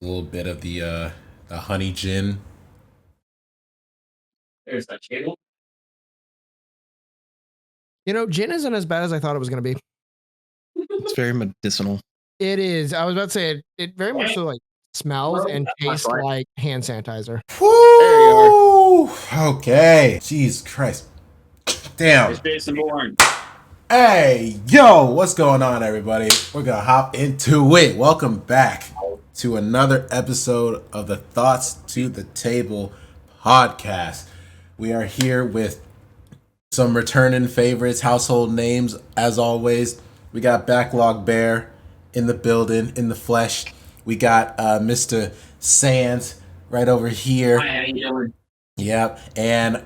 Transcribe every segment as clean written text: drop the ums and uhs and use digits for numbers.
A little bit of the honey gin. There's a table. Gin isn't as bad as I thought it was going to be. It's very medicinal. It is. I was about to say it very much so like smells and tastes like hand sanitizer. Woo! Okay. Jesus Christ. Damn. There's Jason Bourne. Hey, yo, what's going on, everybody? We're gonna hop into it. Welcome back to another episode of the Thoughts to the Table podcast. We are here with some returning favorites, household names, as always. We got Backlog Bear in the building, in the flesh. We got Mr. Sands right over here. Hi, how you doing? Yep, and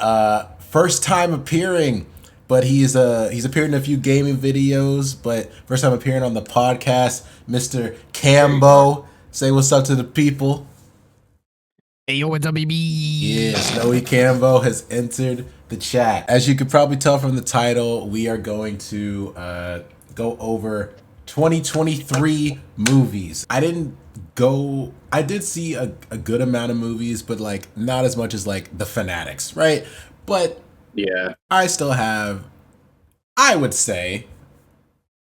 first time appearing, but he's appeared in a few gaming videos, but first time appearing on the podcast, Mr. Cambo. Say what's up to the people. Hey, yo, what's up, baby? Yeah, Snowy Cambo has entered the chat. As you could probably tell from the title, we are going to go over 2023 movies. I did see a good amount of movies, but like not as much as like the fanatics, right? But Yeah. I still have, I would say,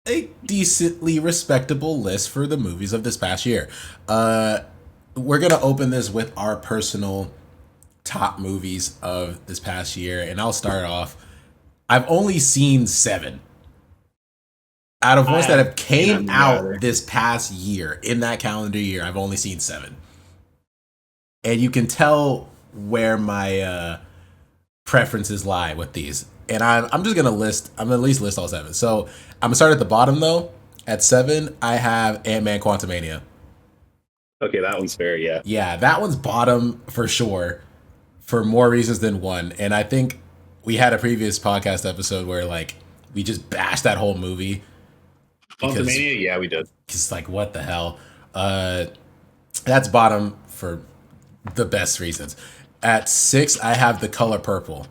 a decently respectable list for the movies of this past year. We're gonna open this with our personal top movies of this past year, and I'll start off. I've only seen 7 out of ones that have came out this past year. In that calendar year, I've only seen 7, and you can tell where my preferences lie with these. And I'm just gonna list. I'm gonna at least list all 7. So I'm gonna start at the bottom though. At 7, I have Ant-Man: Quantumania. Okay, that one's fair, yeah. Yeah, that one's bottom for sure, for more reasons than one. And I think we had a previous podcast episode where like we just bashed that whole movie. Quantumania, yeah, we did. It's like, what the hell? That's bottom for the best reasons. At 6, I have The Color Purple.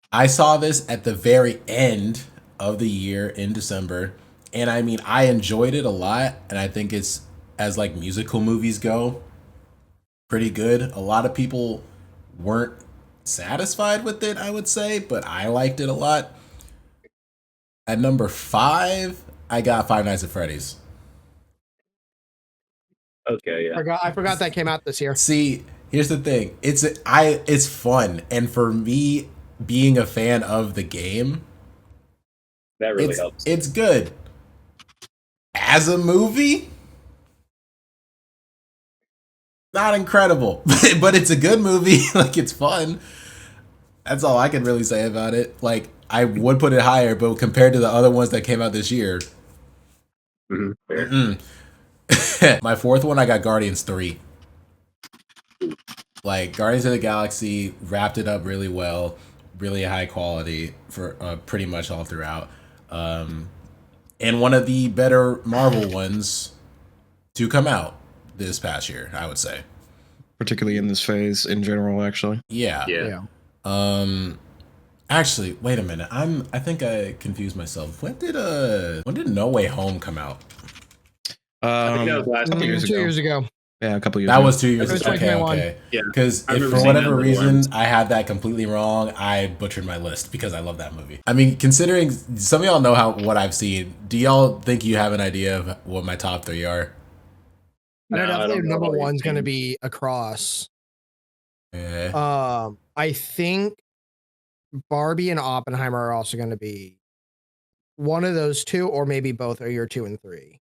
I saw this at the very end of the year in December, and I mean, I enjoyed it a lot, and I think it's, as like musical movies go, pretty good. A lot of people weren't satisfied with it, I would say, but I liked it a lot. At number 5, I got Five Nights at Freddy's. Okay, yeah. I forgot that came out this year. See, here's the thing. It's fun, and for me being a fan of the game, That really helps. it's good. As a movie, not incredible, but it's a good movie. Like, it's fun. That's all I can really say about it. Like, I would put it higher, but compared to the other ones that came out this year, Fair. my 4th one, I got Guardians 3. Like, Guardians of the Galaxy wrapped it up really well, really high quality for pretty much all throughout. And one of the better Marvel ones to come out this past year, I would say. Particularly in this phase in general, actually. Yeah. Yeah. Actually, wait a minute. I think I confused myself. When did No Way Home come out? I think that was last couple year. years 2 ago. years ago. Yeah, a couple years That ago. was 2 years It was ago. Okay, 2021. okay. Yeah. Because I if remember for seeing whatever that reason once. I had that completely wrong, I butchered my list because I love that movie. I mean, considering some of y'all know what I've seen, do y'all think you have an idea of what my top 3 are? I know No, I definitely don't know number what you're one's going to saying. be Across. Yeah. I think Barbie and Oppenheimer are also going to be one of those two, or maybe both are your 2 and 3.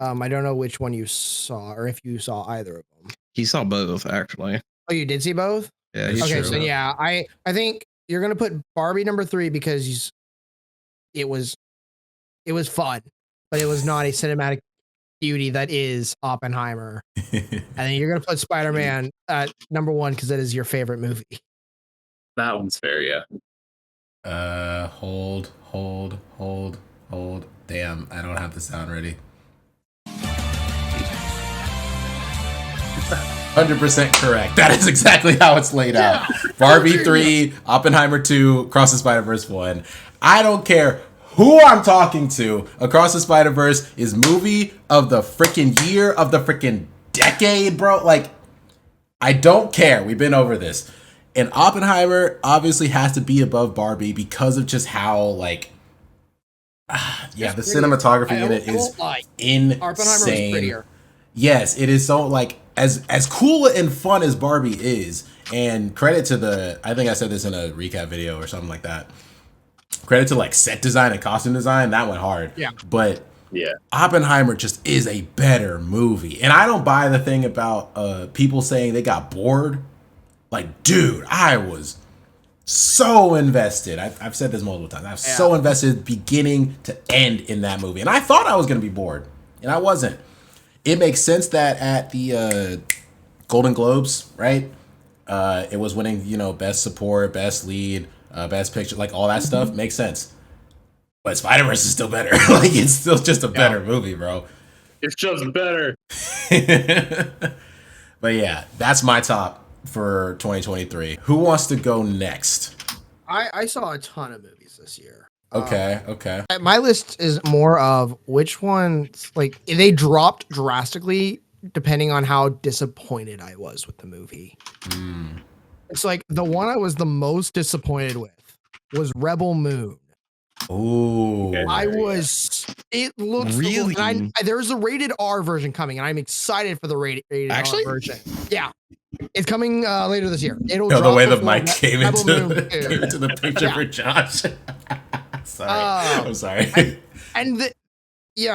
I don't know which one you saw, or if you saw either of them. He saw both, actually. Oh, you did see both? Yeah, That's he's Okay, true. so yeah, I think you're gonna put Barbie number 3 because it was fun, but it was not a cinematic beauty that is Oppenheimer. And then you're gonna put Spider-Man at number 1 because that is your favorite movie. That one's fair, yeah. Hold. Damn, I don't have the sound ready. 100% correct. That is exactly how it's laid out. Barbie 3, Oppenheimer 2, Cross the Spider-Verse 1. I don't care who I'm talking to. Across the Spider-Verse is movie of the freaking year, of the freaking decade, bro. Like, I don't care. We've been over this. And Oppenheimer obviously has to be above Barbie because of just how, like, the cinematography in it is insane. Oppenheimer was prettier. Yes, it is so, like, as cool and fun as Barbie is, and credit to I think I said this in a recap video or something like that. Credit to, like, set design and costume design, that went hard. Yeah. But Yeah. Oppenheimer just is a better movie. And I don't buy the thing about people saying they got bored. Like, dude, I was so invested. I've said this multiple times. I was so invested beginning to end in that movie. And I thought I was going to be bored. And I wasn't. It makes sense that at the Golden Globes, right? It was winning, best support, best lead, best picture, like all that stuff. Makes sense. But Spider-Verse is still better. Like, it's still just a better movie, bro. It's just better. But yeah, that's my top for 2023. Who wants to go next? I saw a ton of movies this year. Okay. My list is more of which ones, like, they dropped drastically depending on how disappointed I was with the movie. It's like the one I was the most disappointed with was Rebel Moon. Ooh. It looks really. There's a rated R version coming, and I'm excited for the rated R version. Yeah, it's coming later this year. It'll the drop way the before mic came into Rebel the picture for Josh. Sorry, I'm sorry.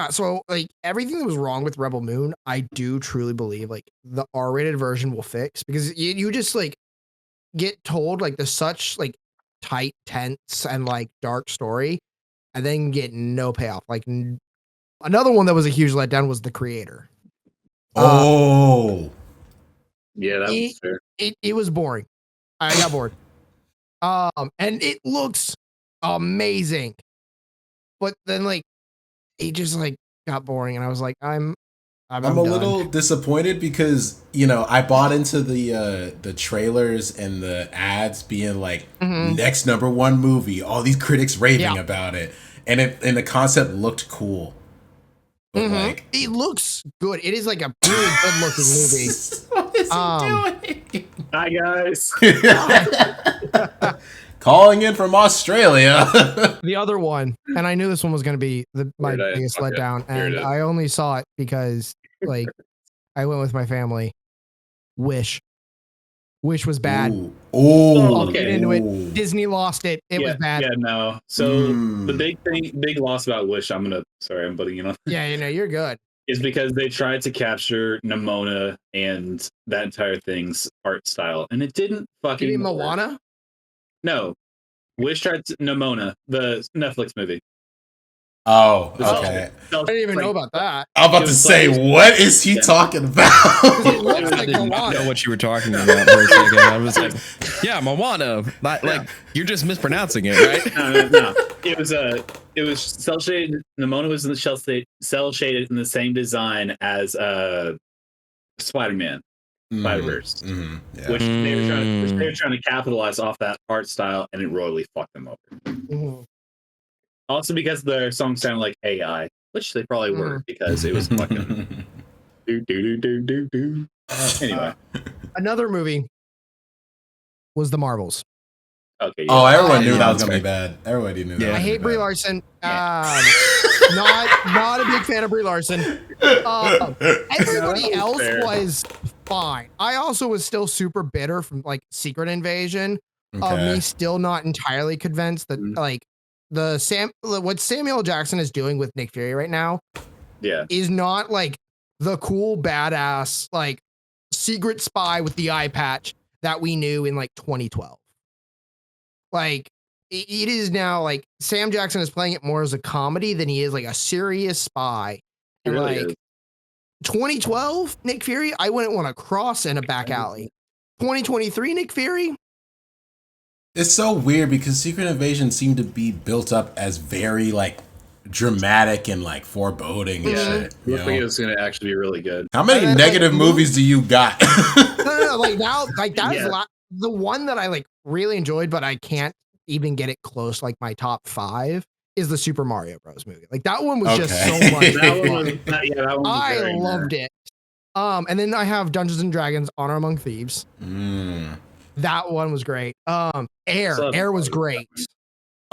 So like everything that was wrong with Rebel Moon, I do truly believe like the R-rated version will fix, because you just like get told like there's such like tight, tense, and like dark story, and then get no payoff. Like another one that was a huge letdown was The Creator. Oh, yeah, that was fair. It was boring. I got bored. And it looks amazing, but then like it just like got boring, and I was like, I'm a done. Little disappointed because I bought into the trailers and the ads being like next #1 movie, all these critics raving about it, and the concept looked cool. But like, it looks good. It is like a really good looking movie. What is he doing? Hi guys. Calling in from Australia. The other one, and I knew this one was going to be my biggest letdown, and I only saw it because like I went with my family. Wish was bad. Oh, I'll get into it. Disney lost it. It was bad. Yeah, no. So the big loss about Wish, I'm butting in on. Yeah, you're good. Is because they tried to capture Nimona and that entire thing's art style, and it didn't fucking. You mean Moana? No, Wish tried to, Nimona, the Netflix movie. Oh, okay. I didn't even know about that. I'm about to say, what is he talking about? It looks like I did not Moana. know what you were talking about for a second. I was like, yeah, Moana. Like you're just mispronouncing it, right? No. It was cell shaded. Nimona was in the cell shaded in the same design as Spider-Man. Spider-Verse, which they were trying to capitalize off that art style, and it royally fucked them over. Also, because their songs sounded like AI, which they probably were, because it was fucking do. Anyway, another movie was The Marvels. Okay. Yeah. Oh, everyone knew that was gonna be bad. Everybody knew that. I hate Brie Larson. Not a big fan of Brie Larson. Everybody else was fine. I also was still super bitter from like Secret Invasion of me still not entirely convinced that like what Samuel Jackson is doing with Nick Fury right now is not like the cool badass like secret spy with the eye patch that we knew in like 2012. Like it is now like Sam Jackson is playing it more as a comedy than he is like a serious spy. And really like is. 2012 Nick Fury, I wouldn't want to cross in a back alley. 2023 Nick Fury. It's so weird because Secret Invasion seemed to be built up as very like dramatic and like foreboding and shit. Looks like it was gonna actually be really good. How many negative movies do you got? No, like now, like that is the one that I like really enjoyed, but I can't even get it close like my top 5 is the Super Mario Bros. Movie. Like that one was just so much fun. I loved it. And then I have Dungeons and Dragons: Honor Among Thieves. That one was great. Air was great.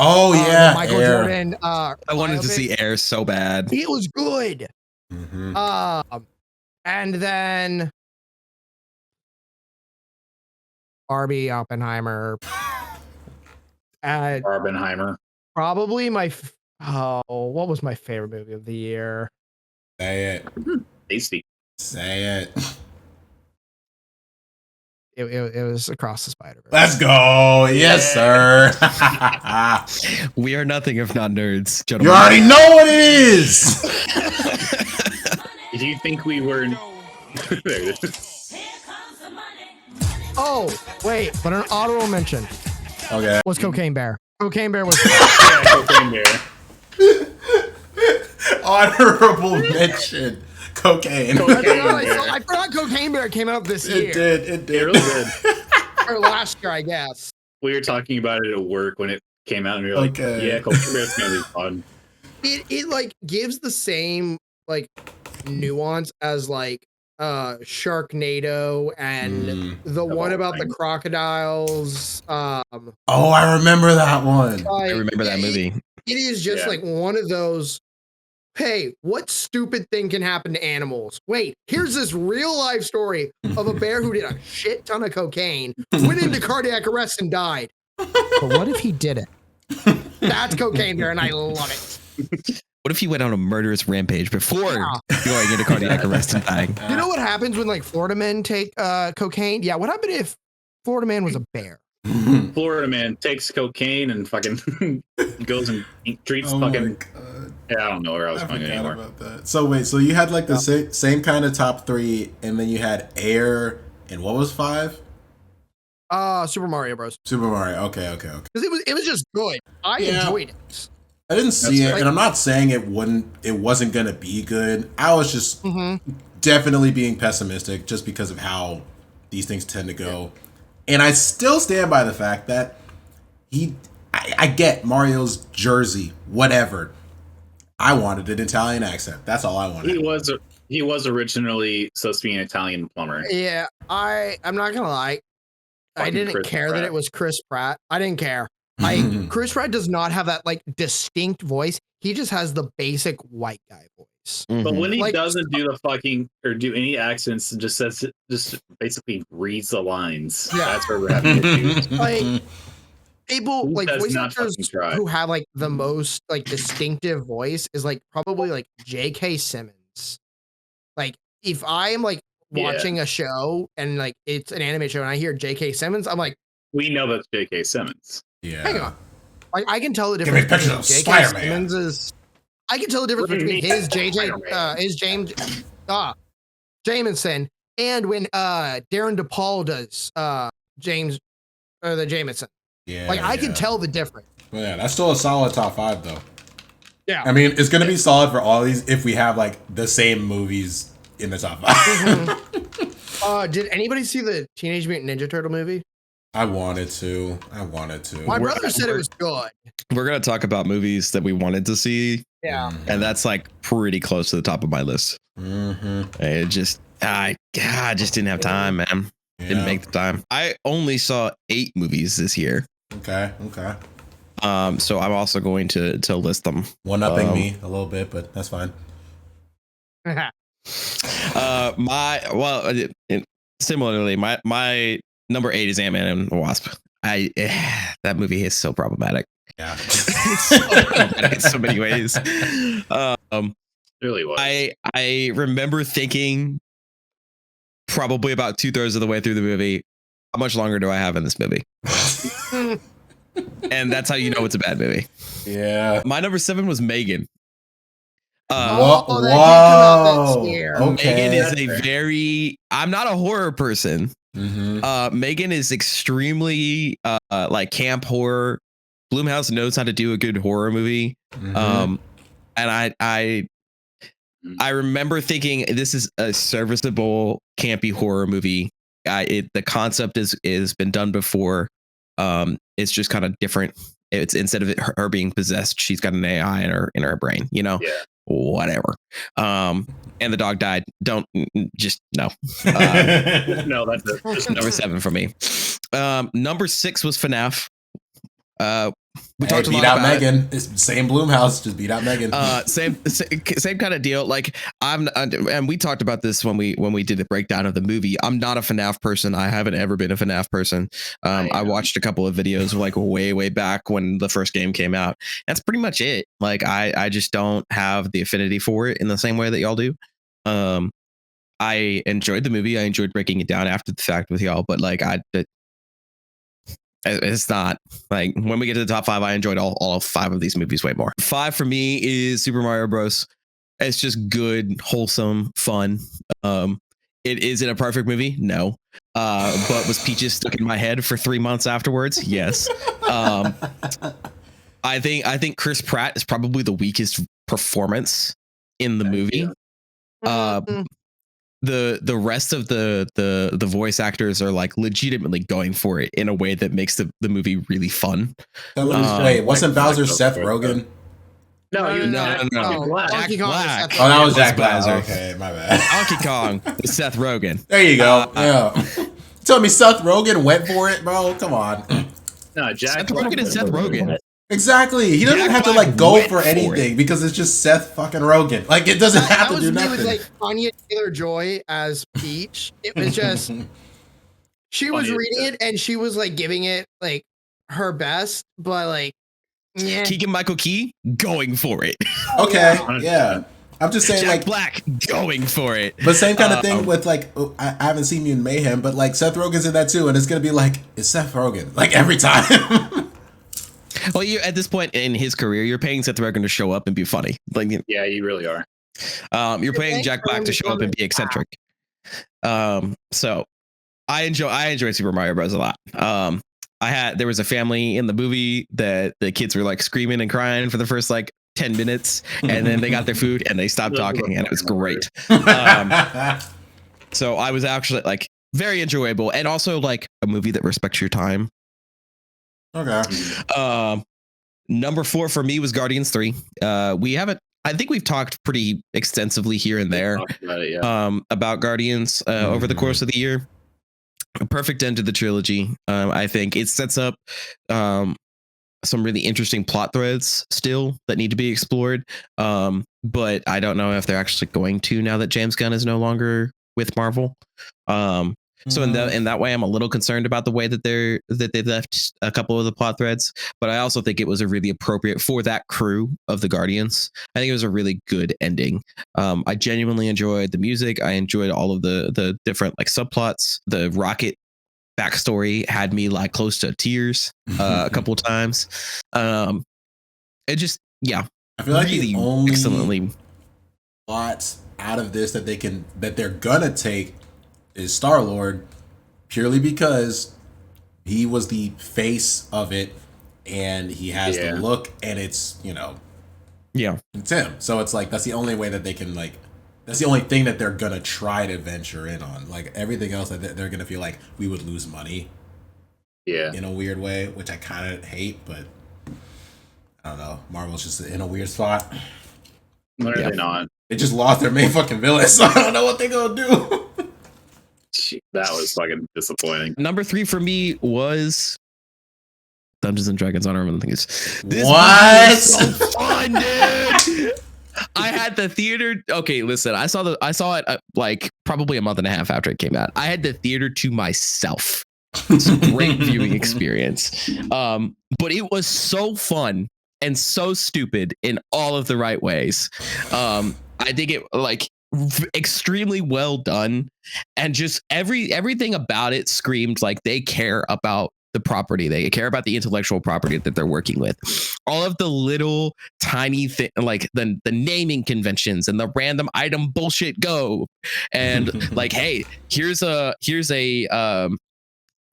Oh yeah, Michael Air. Jordan. I wanted to see Air so bad. It was good. And then Barbie, Oppenheimer. Barbenheimer. Probably what was my favorite movie of the year? Say it. Tasty. Say it. It was Across the Spider-Verse. Let's go. Yes, sir. We are nothing if not nerds, You gentlemen. already know what it is. Do you think we were? There it is. Oh, wait, but an honorable mention Okay. was Cocaine Bear. Cocaine Bear was Yeah, Cocaine Bear. Honorable mention. Cocaine. I forgot Cocaine Bear came out this year. It did. It really did. Or last year, I guess. We were talking about it at work when it came out, and we were like, Okay. "Yeah, Cocaine Bear's gonna be fun." It like gives the same like nuance as like Sharknado and the one about the crocodiles. Oh, I remember that one. I remember that movie. It is just like one of those. Hey, what stupid thing can happen to animals? Wait, here's this real life story of a bear who did a shit ton of cocaine, went into cardiac arrest and died. But what if he did it? That's Cocaine Bear, and I love it. What if he went on a murderous rampage before going into cardiac arrest and dying? You know what happens when like Florida men take cocaine? Yeah, what happened if Florida man was a bear? Florida man takes cocaine and fucking goes and treats fucking. Yeah, I don't know where I was going anymore. About that. So wait, so you had like the same kind of top three, and then you had Air, and what was 5? Super Mario Bros. Super Mario. Okay. Because it was just good. I enjoyed it. I didn't see it, and I'm not saying it wasn't gonna be good. I was just definitely being pessimistic just because of how these things tend to go. And I still stand by the fact that I get Mario's jersey, whatever. I wanted an Italian accent. That's all I wanted. He was originally supposed to be an Italian plumber. Yeah, I'm not gonna lie. I didn't care that it was Chris Pratt. I didn't care. Chris Pratt does not have that like distinct voice. He just has the basic white guy voice. But when he doesn't do the fucking or do any accents, just basically reads the lines. Yeah. That's where we're having issues. Like people Who like does voice not actors fucking try? who have like the most like distinctive voice is like probably like J.K. Simmons. Like if I am like watching a show and like it's an anime show and I hear J.K. Simmons, I'm like, we know that's J.K. Simmons. Yeah. hang on. I can tell the Give me difference a picture between of J.K. Spider-Man. Simmons is. I can tell the difference between his Jameson and when Darren DePaul does the Jameson. Yeah. Like I can tell the difference. Well, yeah, that's still a solid top 5 though. Yeah. I mean, it's gonna be solid for all these if we have like the same movies in the top 5. Did anybody see the Teenage Mutant Ninja Turtle movie? I wanted to. My brother said it was good. We're gonna talk about movies that we wanted to see. Yeah. And that's like pretty close to the top of my list. It just I just didn't have time, man. Didn't make the time. I only saw 8 movies this year. Okay. So I'm also going to list them. One-upping me a little bit, but that's fine. Similarly, my number 8 is Ant-Man and the Wasp. That movie is so problematic. Yeah. It's so problematic in so many ways. It really was. I remember thinking probably about 2/3 of the way through the movie, how much longer do I have in this movie? And that's how you know it's a bad movie. Yeah. My number 7 was Megan. That did come out this year. Okay. Megan is a very. I'm not a horror person. Megan is extremely like camp horror. Blumhouse knows how to do a good horror movie. And I remember thinking this is a serviceable campy horror movie. The concept is been done before. It's just kind of different. It's instead of her being possessed, she's got an AI in her brain. You know, whatever. And the dog died. Don't just no. No, that's it. Just number 7 for me. Number 6 was FNAF. We talked a lot beat out about Megan. It's same Bloomhouse, just beat out Megan. Same kind of deal. Like and we talked about this when we did the breakdown of the movie. I'm not a FNAF person. I haven't ever been a FNAF person. I watched a couple of videos like way back when the first game came out. That's pretty much it. Like I just don't have the affinity for it in the same way that y'all do. I enjoyed the movie. I enjoyed breaking it down after the fact with y'all, but like it's not like when we get to the top 5, I enjoyed all 5 of these movies way more. 5 for me is Super Mario Bros. It's just good, wholesome, fun. It isn't a perfect movie, no. But was Peaches stuck in my head for 3 months afterwards? Yes. I think Chris Pratt is probably the weakest performance in the movie. The rest of the voice actors are like legitimately going for it in a way that makes the movie really fun. Wait, wasn't Bowser Seth Rogen? No. Jack Black. Oh, that was Jack Black. Okay, my bad. Donkey Kong is Seth Rogen. There you go. You tell me Seth Rogen went for it, bro? Come on. No, Jack Seth Rogen is Seth Rogen. Exactly. He doesn't have to like go for anything because it's just Seth fucking Rogen. Like it doesn't have to do nothing. With like Anya Taylor-Joy as Peach. It was just she was reading it and she was like giving it like her best, but like Keegan-Michael Key going for it. Okay, yeah. I'm just saying, Jack like Black going for it. But same kind of thing with like I haven't seen Mutant Mayhem, but like Seth Rogen's in that too, and it's gonna be like it's Seth Rogen like every time. Well, you at this point in his career, you're paying Seth Rogen to show up and be funny. Like, yeah, you really are. You're paying Jack Black to show up and be eccentric. So I enjoy Super Mario Bros. A lot. There was a family in the movie that the kids were like screaming and crying for the first like 10 minutes, and then they got their food and they stopped talking, and it was great. So I was actually like very enjoyable, and also like a movie that respects your time. Okay. Number 4 for me was Guardians 3. I think we've talked pretty extensively here and there about Guardians over the course of the year. A perfect end to the trilogy. I think it sets up some really interesting plot threads still that need to be explored. But I don't know if they're actually going to now that James Gunn is no longer with Marvel. So in that way, I'm a little concerned about the way that they left a couple of the plot threads. But I also think it was a really appropriate for that crew of the Guardians. I think it was a really good ending. I genuinely enjoyed the music. I enjoyed all of the different like subplots. The Rocket backstory had me like close to tears a couple of times. It just I feel like really the only excellently plot out of this that they're gonna take is Star-Lord, purely because he was the face of it and he has the look, and it's it's him. So it's like that's the only way that they can like that's the only thing that they're gonna try to venture in on. Like everything else that they're gonna feel like we would lose money in a weird way, which I kind of hate, but I don't know. Marvel's just in a weird spot. When are they not? They just lost their main fucking villain, so I don't know what they're gonna do. That was fucking disappointing. Number 3 for me was Dungeons and Dragons Honor of the Things. What? So fun, dude. I had the theater. Okay, listen. I saw it like probably a month and a half after it came out. I had the theater to myself. It's a great viewing experience. But it was so fun and so stupid in all of the right ways. I think it like extremely well done, and just everything about it screamed like they care about the property. They care about the intellectual property that they're working with. All of the little tiny thing, like the naming conventions and the random item bullshit go, and like, hey, here's a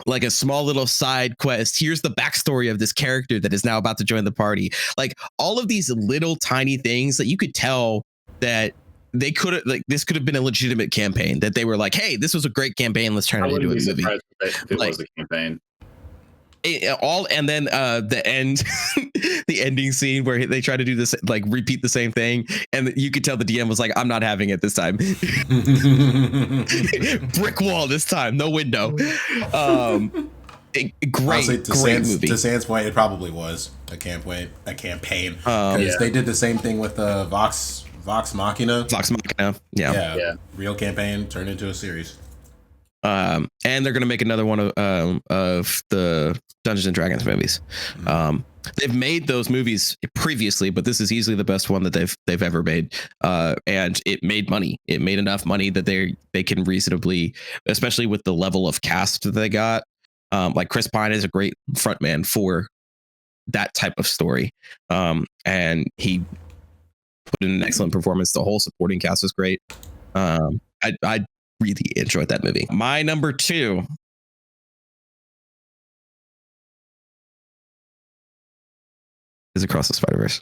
like a small little side quest. Here's the backstory of this character that is now about to join the party. Like all of these little tiny things that you could tell that they could have, like, this could have been a legitimate campaign, that they were like, hey, this was a great campaign, let's turn it into a movie. If it was a campaign. And then the end, the ending scene where they try to do this, like repeat the same thing, and you could tell the DM was like, "I'm not having it this time." Brick wall this time, no window. Great movie. To Sam's point, it probably was a campaign because they did the same thing with the Vox Machina. Vox Machina, yeah, real campaign turned into a series. And they're gonna make another one of the Dungeons and Dragons movies. They've made those movies previously, but this is easily the best one that they've ever made. And it made money. It made enough money that they can reasonably, especially with the level of cast that they got. Like Chris Pine is a great frontman for that type of story, and he put in an excellent performance. The whole supporting cast was great. I really enjoyed that movie. My number 2 is Across the Spider-Verse.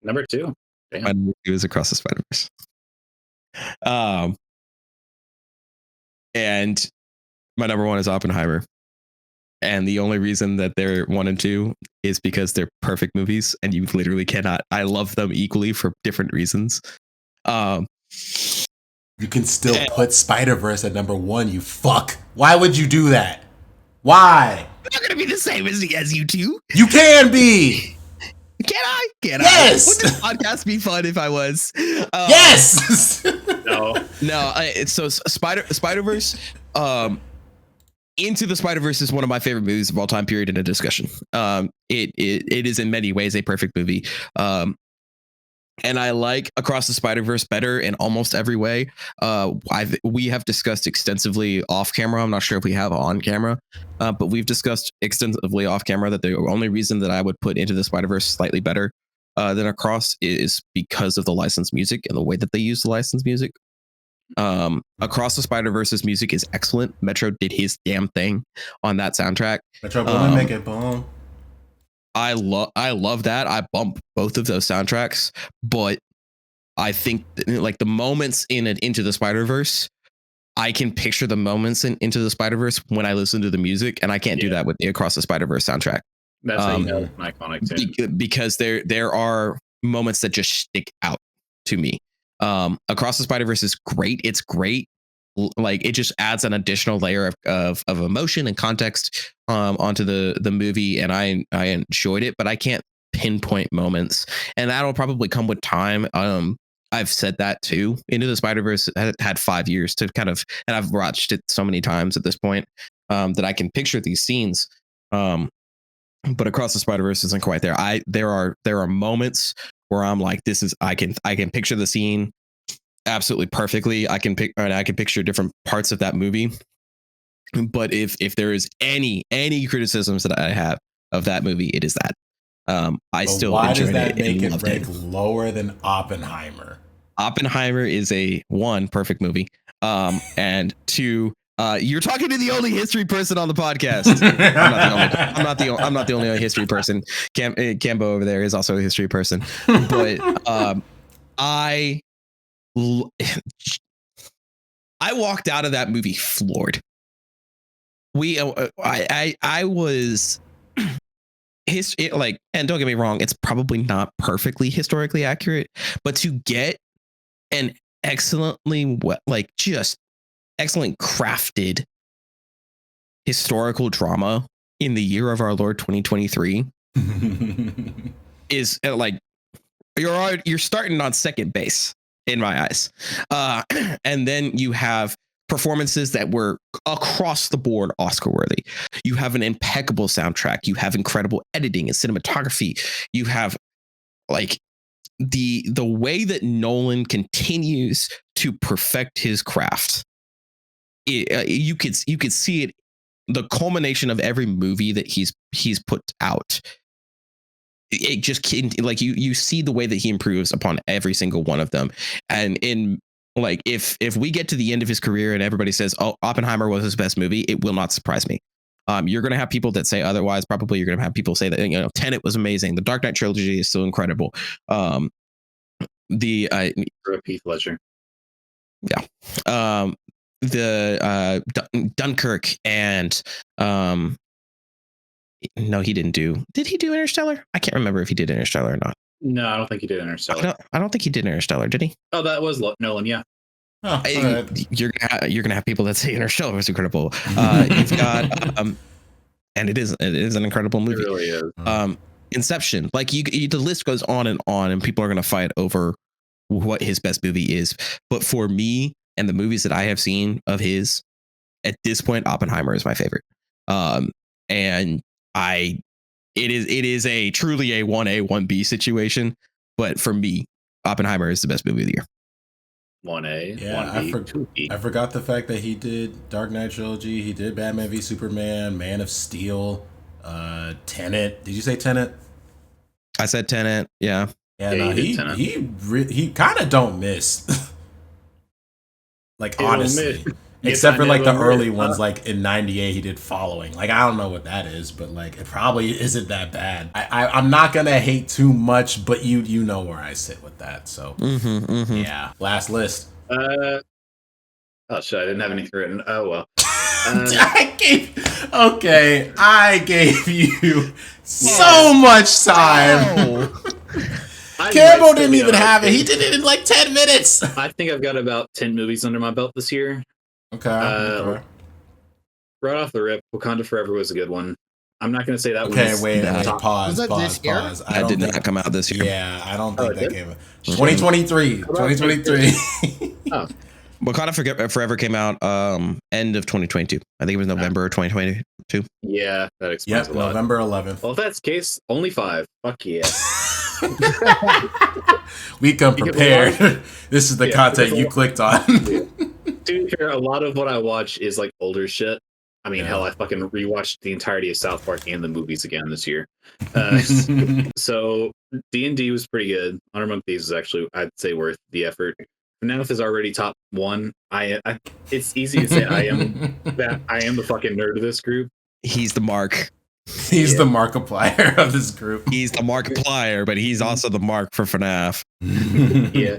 Number 2. Damn. My number 2 is Across the Spider-Verse. And my number 1 is Oppenheimer. And the only reason that they're 1 and 2 is because they're perfect movies, and you literally cannot. I love them equally for different reasons. You can still put Spider-Verse at number 1, you fuck. Why would you do that? Why? It's not going to be the same as you two. You can be. Can I? Yes. Would this podcast be fun if I was? Yes. No. It's so Spider-Verse. Into the Spider-Verse is one of my favorite movies of all time. Period. In a discussion. It is in many ways a perfect movie. And I like Across the Spider-Verse better in almost every way. We have discussed extensively off camera. I'm not sure if we have on camera, but we've discussed extensively off camera that the only reason that I would put Into the Spider-Verse slightly better than Across is because of the licensed music and the way that they use the licensed music. Across the Spider-Verse's music is excellent. Metro did his damn thing on that soundtrack. Metro Boomin, make it boom. I love that. I bump both of those soundtracks, but I think like the moments in it Into the Spider-Verse, I can picture the moments in Into the Spider-Verse when I listen to the music, and I can't do that with the Across the Spider-Verse soundtrack. That's how you know it's an iconic too. Because there are moments that just stick out to me. Across the Spider-Verse is great. It's great. Like it just adds an additional layer of emotion and context onto the movie, and I enjoyed it, but I can't pinpoint moments, and that'll probably come with time. I've said that too. Into the Spider-Verse had 5 years to kind of, and I've watched it so many times at this point that I can picture these scenes. But Across the Spider-Verse isn't quite there. There are moments where I'm like, I can picture the scene absolutely perfectly. I can picture different parts of that movie. But if there is any criticisms that I have of that movie, it is that. I still why enjoyed does that it. make it rank lower than Oppenheimer? Oppenheimer is a 1 perfect movie. And 2, you're talking to the only history person on the podcast. I'm not the only history person. Cambo over there is also a history person. But I walked out of that movie floored. I was and don't get me wrong, it's probably not perfectly historically accurate, but to get an excellently excellent crafted historical drama in the year of our Lord 2023 is like you're starting on second base in my eyes. And then you have performances that were across the board Oscar worthy. You have an impeccable soundtrack. You have incredible editing and cinematography. You have like the way that Nolan continues to perfect his craft. You could see it, the culmination of every movie that he's put out. It just like you see the way that he improves upon every single one of them. And in like if we get to the end of his career and everybody says, "Oh, Oppenheimer was his best movie," it will not surprise me. You're going to have people that say otherwise. Probably you're going to have people say that Tenet was amazing. The Dark Knight trilogy is still incredible. Heath Ledger. Yeah. Dunkirk and no, he didn't do. Did he do Interstellar? I can't remember if he did Interstellar or not. No, I don't think he did Interstellar. I don't think he did Interstellar. Did he? Oh, that was Nolan. Yeah. Oh, right. You're gonna have people that say Interstellar was incredible. You've got and it is an incredible movie. It really is. Inception, like the list goes on, and people are gonna fight over what his best movie is. But for me and the movies that I have seen of his, at this point, Oppenheimer is my favorite. And it is a truly a 1A 1B situation. But for me, Oppenheimer is the best movie of the year. 1A, Yeah, 1B, I forgot the fact that he did Dark Knight trilogy. He did Batman v Superman, Man of Steel, Tenet. Did you say Tenet? I said Tenet. Yeah. Yeah, no, he kind of don't miss. Like, honestly. Except for like the early ones, like in '98, he did Following. Like, I don't know what that is, but like it probably isn't that bad. I'm not gonna hate too much, but you know where I sit with that. So yeah, last list. Oh shit, I didn't have anything written. Oh well. I gave you so much time. Campbell didn't even have it. He did it in like 10 minutes. I think I've got about 10 movies under my belt this year. Okay. Right off the rip, Wakanda Forever was a good one. I'm not going to say that was... Wait, pause. That did not come out this year. Yeah, I don't think that came out. 2023. Oh. Wakanda Forever came out end of 2022. I think it was November 2022. Yeah, that explains a lot. November 11th. Well, if that's the case, only 5. Fuck yeah. We come prepared. This is the content you clicked on. To be fair, a lot of what I watch is like older shit. I mean, hell, I fucking rewatched the entirety of South Park and the movies again this year. So D&D was pretty good. Honor Among Thieves is actually, I'd say, worth the effort. FNAF is already top 1. It's easy to say I am the fucking nerd of this group. He's the Mark. He's the Markiplier of this group. He's the Markiplier, but he's also the Mark for FNAF. Yeah.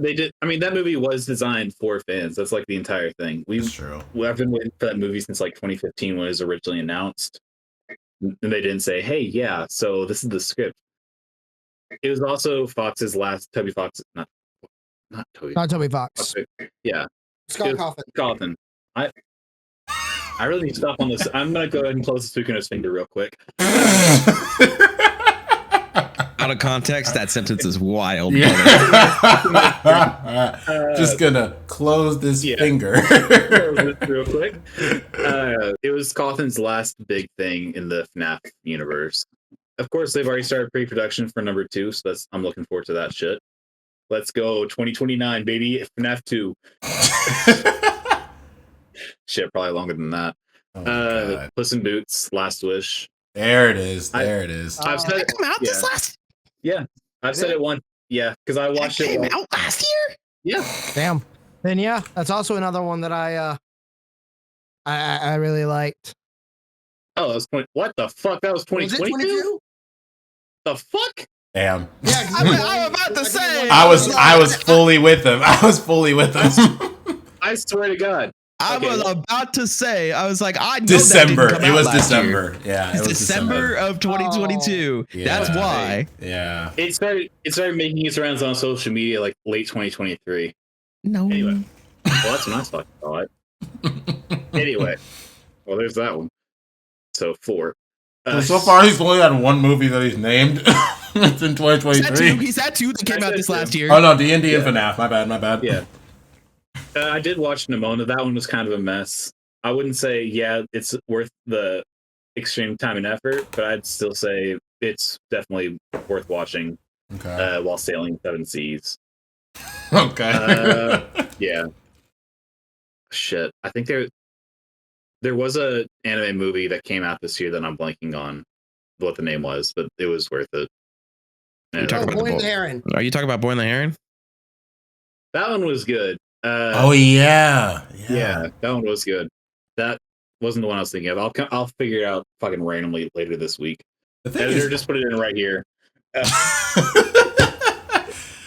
They did. I mean, that movie was designed for fans. That's like the entire thing. That's true. I've been waiting for that movie since like 2015 when it was originally announced. And they didn't say, hey, yeah, so this is the script. It was also Fox's last, Toby Fox, not Toby. Not Toby Fox. Yeah. Scott Cawthon. I really need to stop on this. I'm going to go ahead and close the Sukuno's finger real quick. Out of context, that sentence is wild. Yeah. Just gonna close this finger. Real quick. It was Cawthon's last big thing in the FNAF universe. Of course, they've already started pre-production for number 2, so I'm looking forward to that shit. Let's go 2029, baby. FNAF 2. Shit, probably longer than that. Puss in Boots, Last Wish. There it is. I've said it come out this last. Yeah, I've said it once. Yeah, because I watched it. Came out last year. Yeah. Damn. Then yeah, that's also another one that I really liked. Oh, that was what the fuck? That was 2022. The fuck? Damn. Yeah, I'm about to say. I was fully with him. I swear to God. I was about to say, I was like, I know December. That didn't come out it was last December. Year. Yeah, it was December of 2022. Yeah. That's why. Yeah. It started making its rounds on social media like late 2023. No. Anyway, well, that's when I fucking saw it. Anyway, well, there's that one. So 4. So far, he's only had one movie that he's named. It's in 2023. He's had 2 that came out this last year. Oh no, D&D and FNAF. My bad. Yeah. I did watch Nimona. That one was kind of a mess. I wouldn't say, it's worth the extreme time and effort, but I'd still say it's definitely worth watching while sailing 7 seas. Okay. Yeah. Shit. I think there was a anime movie that came out this year that I'm blanking on what the name was, but it was worth it. Boy and the Heron. Are you talking about Boy and the Heron? That one was good. Yeah, that one was good. That wasn't the one I was thinking of. I'll figure it out fucking randomly later this week. Editor, just put it in right here.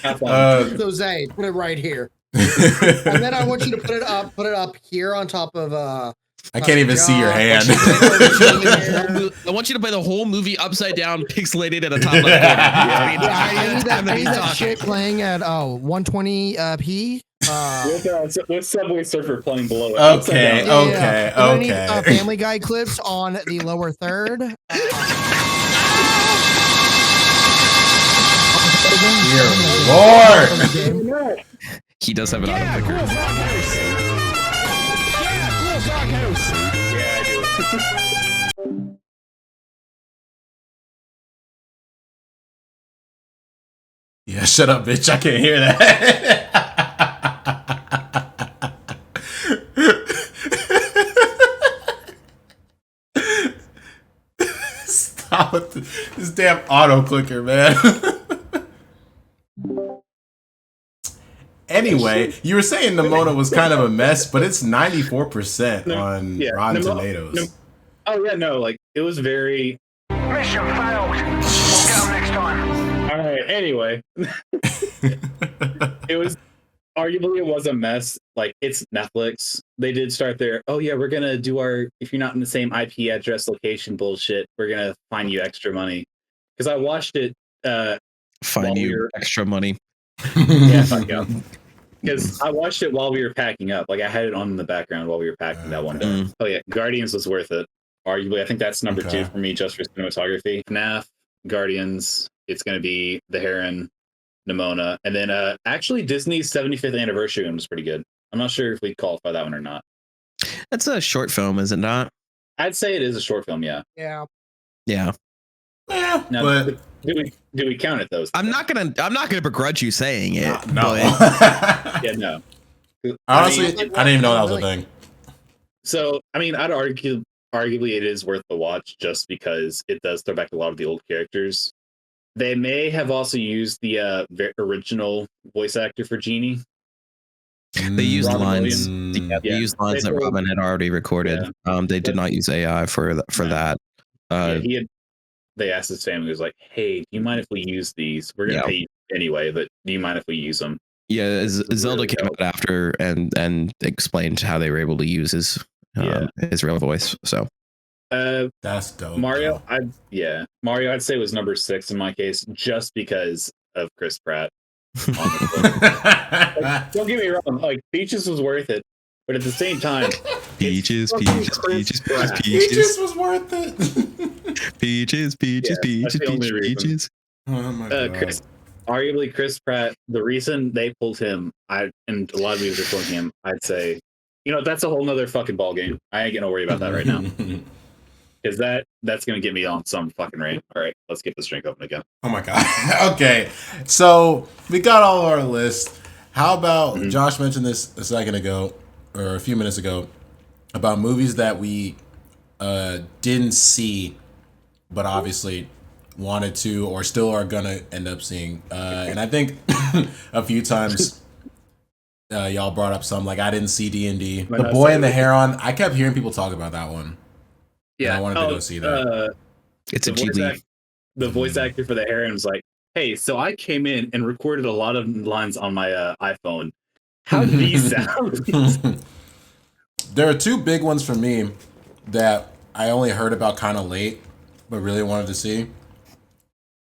Jose, put it right here. And then I want you to put it up here on top of I can't even see your hand. I want you to play the whole movie upside down, pixelated at the top left corner. I need that shit playing at 120p. With Subway Surfer playing below it. Okay. I need Family Guy clips on the lower third. Dear Lord. He does have an autopicker. Yeah, I do. Yeah, shut up, bitch. I can't hear that. Stop with this damn auto clicker, man. Anyway, you were saying Nimona was kind of a mess, but it's 94% on Rotten Tomatoes. Oh yeah, no, like it was very. Mission failed. We'll get them next time. All right. Anyway, it was arguably it was a mess. Like it's Netflix. They did start there. Oh yeah, we're gonna do our. If you're not in the same IP address location bullshit, we're gonna fine you extra money. Because I watched it. Fine you extra money. Yeah, fuck yeah. Because I watched it while we were packing up. Like I had it on in the background while we were packing that one day. Oh yeah, Guardians was worth it. Arguably, I think that's number 2 for me just for cinematography. FNAF, Guardians. It's going to be The Heron, Nimona, and then actually Disney's 75th anniversary one was pretty good. I'm not sure if we'd qualify that one or not. That's a short film, is it not? I'd say it is a short film. Yeah. Yeah. Yeah, Now, but do we count it though? I'm not gonna begrudge you saying it. no. Yeah, no. Honestly, I didn't even know that was a thing. So, I mean, I'd arguably it is worth the watch just because it does throw back a lot of the old characters. They may have also used the original voice actor for Genie. They used Robin lines. Williams. They used lines that Robin had already recorded. They did not use AI for that. They asked his family, was like, "Hey, do you mind if we use these? We're gonna pay you anyway, but do you mind if we use them?" Yeah, Zelda came out after and explained how they were able to use his real voice. So that's dope. Mario, I'd say was number 6 in my case, just because of Chris Pratt. Like, don't get me wrong, like Peaches was worth it, but at the same time, Peaches was worth it. Peaches. Oh my god. Arguably Chris Pratt, the reason they pulled him, and a lot of people are pulling him, I'd say, that's a whole nother fucking ball game. I ain't gonna worry about that right now. Because that's gonna get me on some fucking rant. All right, let's get this drink open again. Oh my god. Okay. So we got all our list. How about Josh mentioned this a second ago, or a few minutes ago, about movies that we didn't see, but obviously wanted to or still are gonna end up seeing. And I think a few times y'all brought up some, like I didn't see D&D. The Boy and the Heron. I kept hearing people talk about that one. Yeah, I wanted to go see that. It's a Ghibli. The voice actor for the Heron was like, "Hey, so I came in and recorded a lot of lines on my iPhone. How do these sound?" There are 2 big ones for me that I only heard about kind of late, but really wanted to see.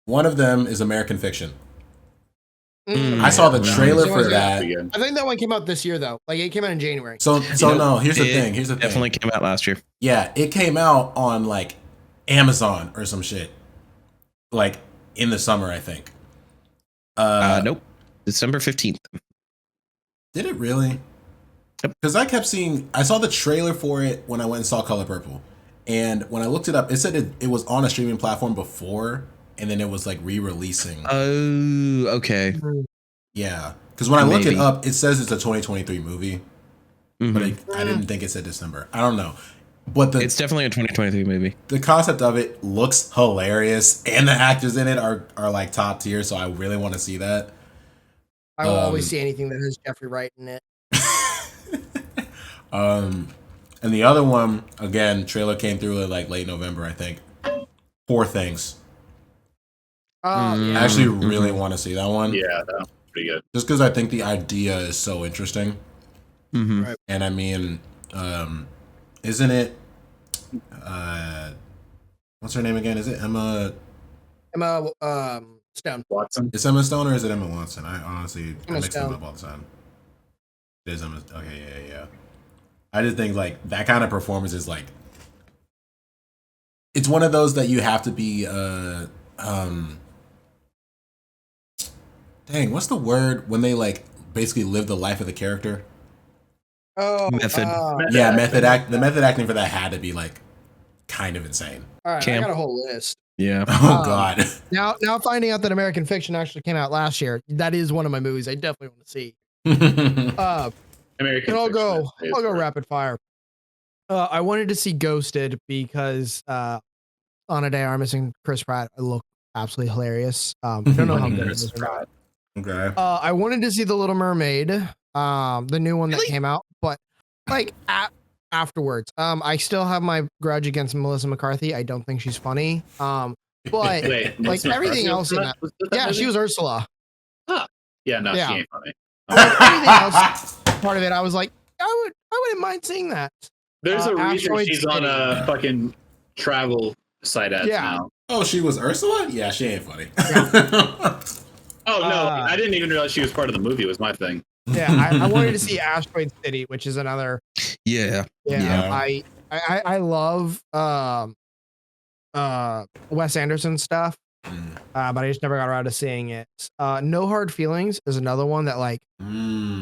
One of them is American Fiction. I saw the trailer for that. I think that one came out this year, though. Like it came out in January. So no. Here's the thing. Definitely came out last year. Yeah, it came out on like Amazon or some shit, like in the summer, I think. Nope, December 15th. Did it really? Because I kept seeing. I saw the trailer for it when I went and saw Color Purple, and when I looked it up, it said it was on a streaming platform before. And then it was like re-releasing. Oh, okay. Yeah, because when I look it up, it says it's a 2023 movie, but I didn't think it said December. I don't know, but it's definitely a 2023 movie. The concept of it looks hilarious, and the actors in it are like top tier. So I really want to see that. I will always see anything that has Jeffrey Wright in it. And the other one, again, trailer came through like late November, I think. Poor Things. Oh, yeah. I actually really want to see that one. Yeah. pretty good. Just because I think the idea is so interesting. Mm-hmm. Right. And I mean, isn't it? What's her name again? Is it Emma? Emma Stone. Watson. Is Emma Stone or is it Emma Watson? I honestly I Emma mix them Stone. up all the time. It is Emma. Okay, yeah. I just think like that kind of performance is like, it's one of those that you have to be. Dang, what's the word when they like basically live the life of the character? Oh, Method. Yeah, the method acting for that had to be like kind of insane. All right, Cam. I got a whole list. Yeah. Oh God. Now finding out that American Fiction actually came out last year, that is one of my movies I definitely want to see. American. And I'll Fiction go is great. rapid fire. I wanted to see Ghosted because on a day Armis and Chris Pratt look absolutely hilarious. I don't know how good it Chris is or not. Pratt. Okay. I wanted to see The Little Mermaid, the new one that Really? came out, but like afterwards, I still have my grudge against Melissa McCarthy. I don't think she's funny. But Wait, like Melissa everything McCarthy else in that, was yeah, movie? she was Ursula. Yeah, no, Yeah. she ain't funny. Everything else, part of it, I was like, I wouldn't mind seeing that. There's a reason Asteroid she's on City. a fucking travel site ads Yeah. now. Oh, she was Ursula? Yeah, she ain't funny. Oh no, Uh, I didn't even realize she was part of the movie. Was my thing. Yeah, I wanted to see Asteroid City, which is another. Yeah. Yeah, I love Wes Anderson stuff, but I just never got around to seeing it. No Hard Feelings is another one that like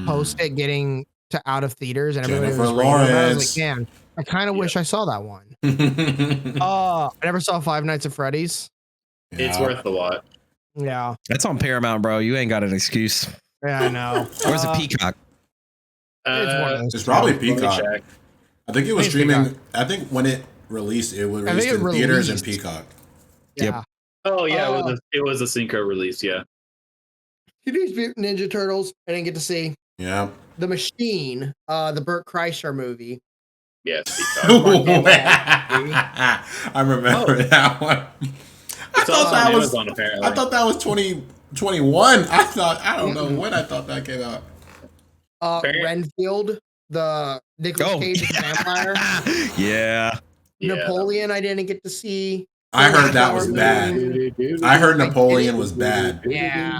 post it getting to out of theaters and everybody Jennifer was raving about it. I was Lawrence. like, man, I kind of wish I saw that one. Mm. I never saw Five Nights at Freddy's. It's worth the watch. Yeah, That's on Paramount, bro. You ain't got an excuse. yeah, I know. Where's the Peacock? It's one of those. It's probably Let me Peacock. check. I think it was It's streaming. Peacock. I think when it released, it was I think released it in theaters and released. Peacock. Yep. Yeah. Oh yeah, it was a synchro release. Yeah. Teenage Mutant Ninja Turtles. I didn't get to see Yeah. The Machine, the Burt Kreischer movie. Yes. Peacock. I remember that one. I It's also thought that on was. Amazon, apparently. I thought that was 2021. I don't know when I thought that came out. Fair. Renfield, the Nicolas Cage vampire. Yeah. Yeah. Napoleon, I didn't get to see. I heard that was bad. I heard Napoleon was bad. Yeah.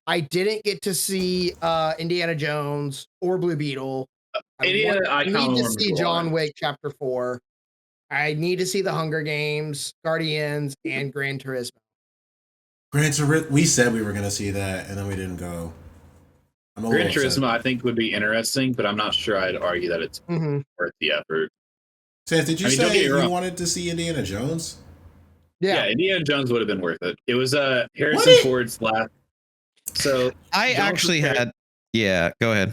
I didn't get to see Indiana Jones or Blue Beetle. I need to see John Wick Chapter 4. I need to see The Hunger Games, Guardians, and Gran Turismo. Gran Turismo. We said we were gonna see that, and then we didn't go. I'm a Gran little upset. Turismo, I think, would be interesting, but I'm not sure I'd argue that it's Mm-hmm. worth the effort. Sans, did you I mean, don't say get me you wrong. wanted to see Indiana Jones? Yeah, Indiana Jones would have been worth it. It was Harrison Would it? Ford's last. So I Jones actually was had. Yeah. Go ahead.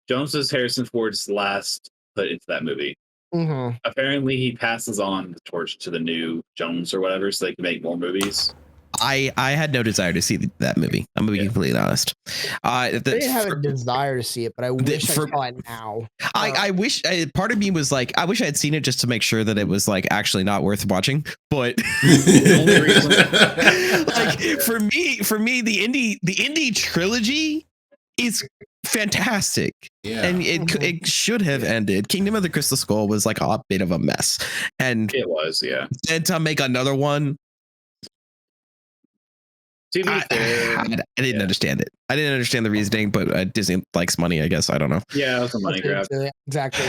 Jones was Harrison Ford's last put into that movie. Mm-hmm. Apparently, he passes on the torch to the new Jones or whatever, so they can make more movies. I had no desire to see that movie. I'm gonna be completely honest. I didn't have a desire to see it, but I wish I for- saw it now. I wish. Part of me was like, I wish I had seen it just to make sure that it was like actually not worth watching. But like for me, the indie trilogy is fantastic, Yeah. and it should have ended. Kingdom of the Crystal Skull was like a bit of a mess, and It was, yeah. then to make another one, To be fair, I didn't understand it. I didn't understand the reasoning, but Disney likes money, I guess. I don't know. yeah, it was a money grab. Exactly.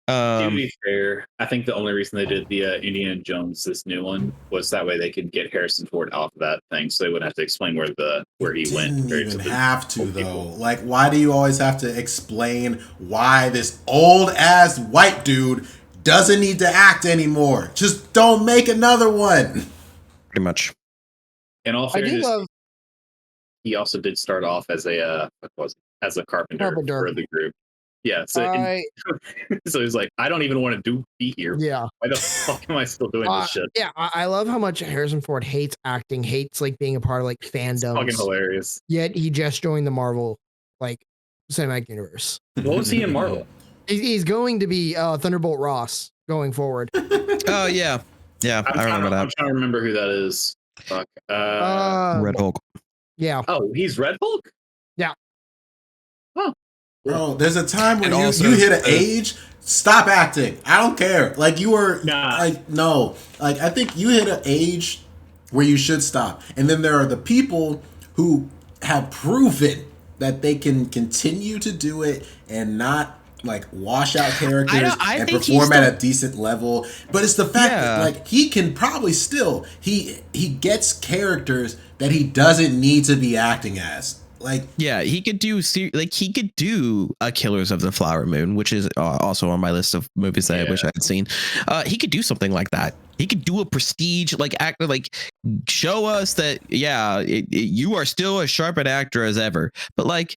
To be fair, I think the only reason they did the Indiana Jones, this new one, was that way they could get Harrison Ford off of that thing, so they wouldn't have to explain where he went. Didn't compared even the have to old people. though. Like, why do you always have to explain why this old ass white dude doesn't need to act anymore? Just don't make another one. Pretty much. In all I do fairness, love he also did start off as a carpenter for the group. Yeah, so so he's like, I don't even want to be here. Yeah. Why the fuck am I still doing this shit? Yeah, I love how much Harrison Ford hates acting, hates like being a part of like fandoms. Fucking hilarious. Yet he just joined the Marvel like cinematic universe. What was he in Marvel? He's going to be Thunderbolt Ross going forward. Oh yeah, yeah. I remember I'm that. trying to remember who that is. Fuck. Red Hulk. Yeah. Oh, he's Red Hulk? Yeah. Bro, there's a time when And also- you hit an age, stop acting. I don't care. Like you were Nah. like no. Like I think you hit an age where you should stop. And then there are the people who have proven that they can continue to do it and not like wash out characters I and think perform he's at a decent level. But it's the fact that Yeah. like he can probably still he gets characters that he doesn't need to be acting as. Like Yeah, he could do he could do a Killers of the Flower Moon, which is also on my list of movies that I wish I had seen. He could do something like that. He could do a Prestige like actor, like show us that you are still as sharp an actor as ever. But like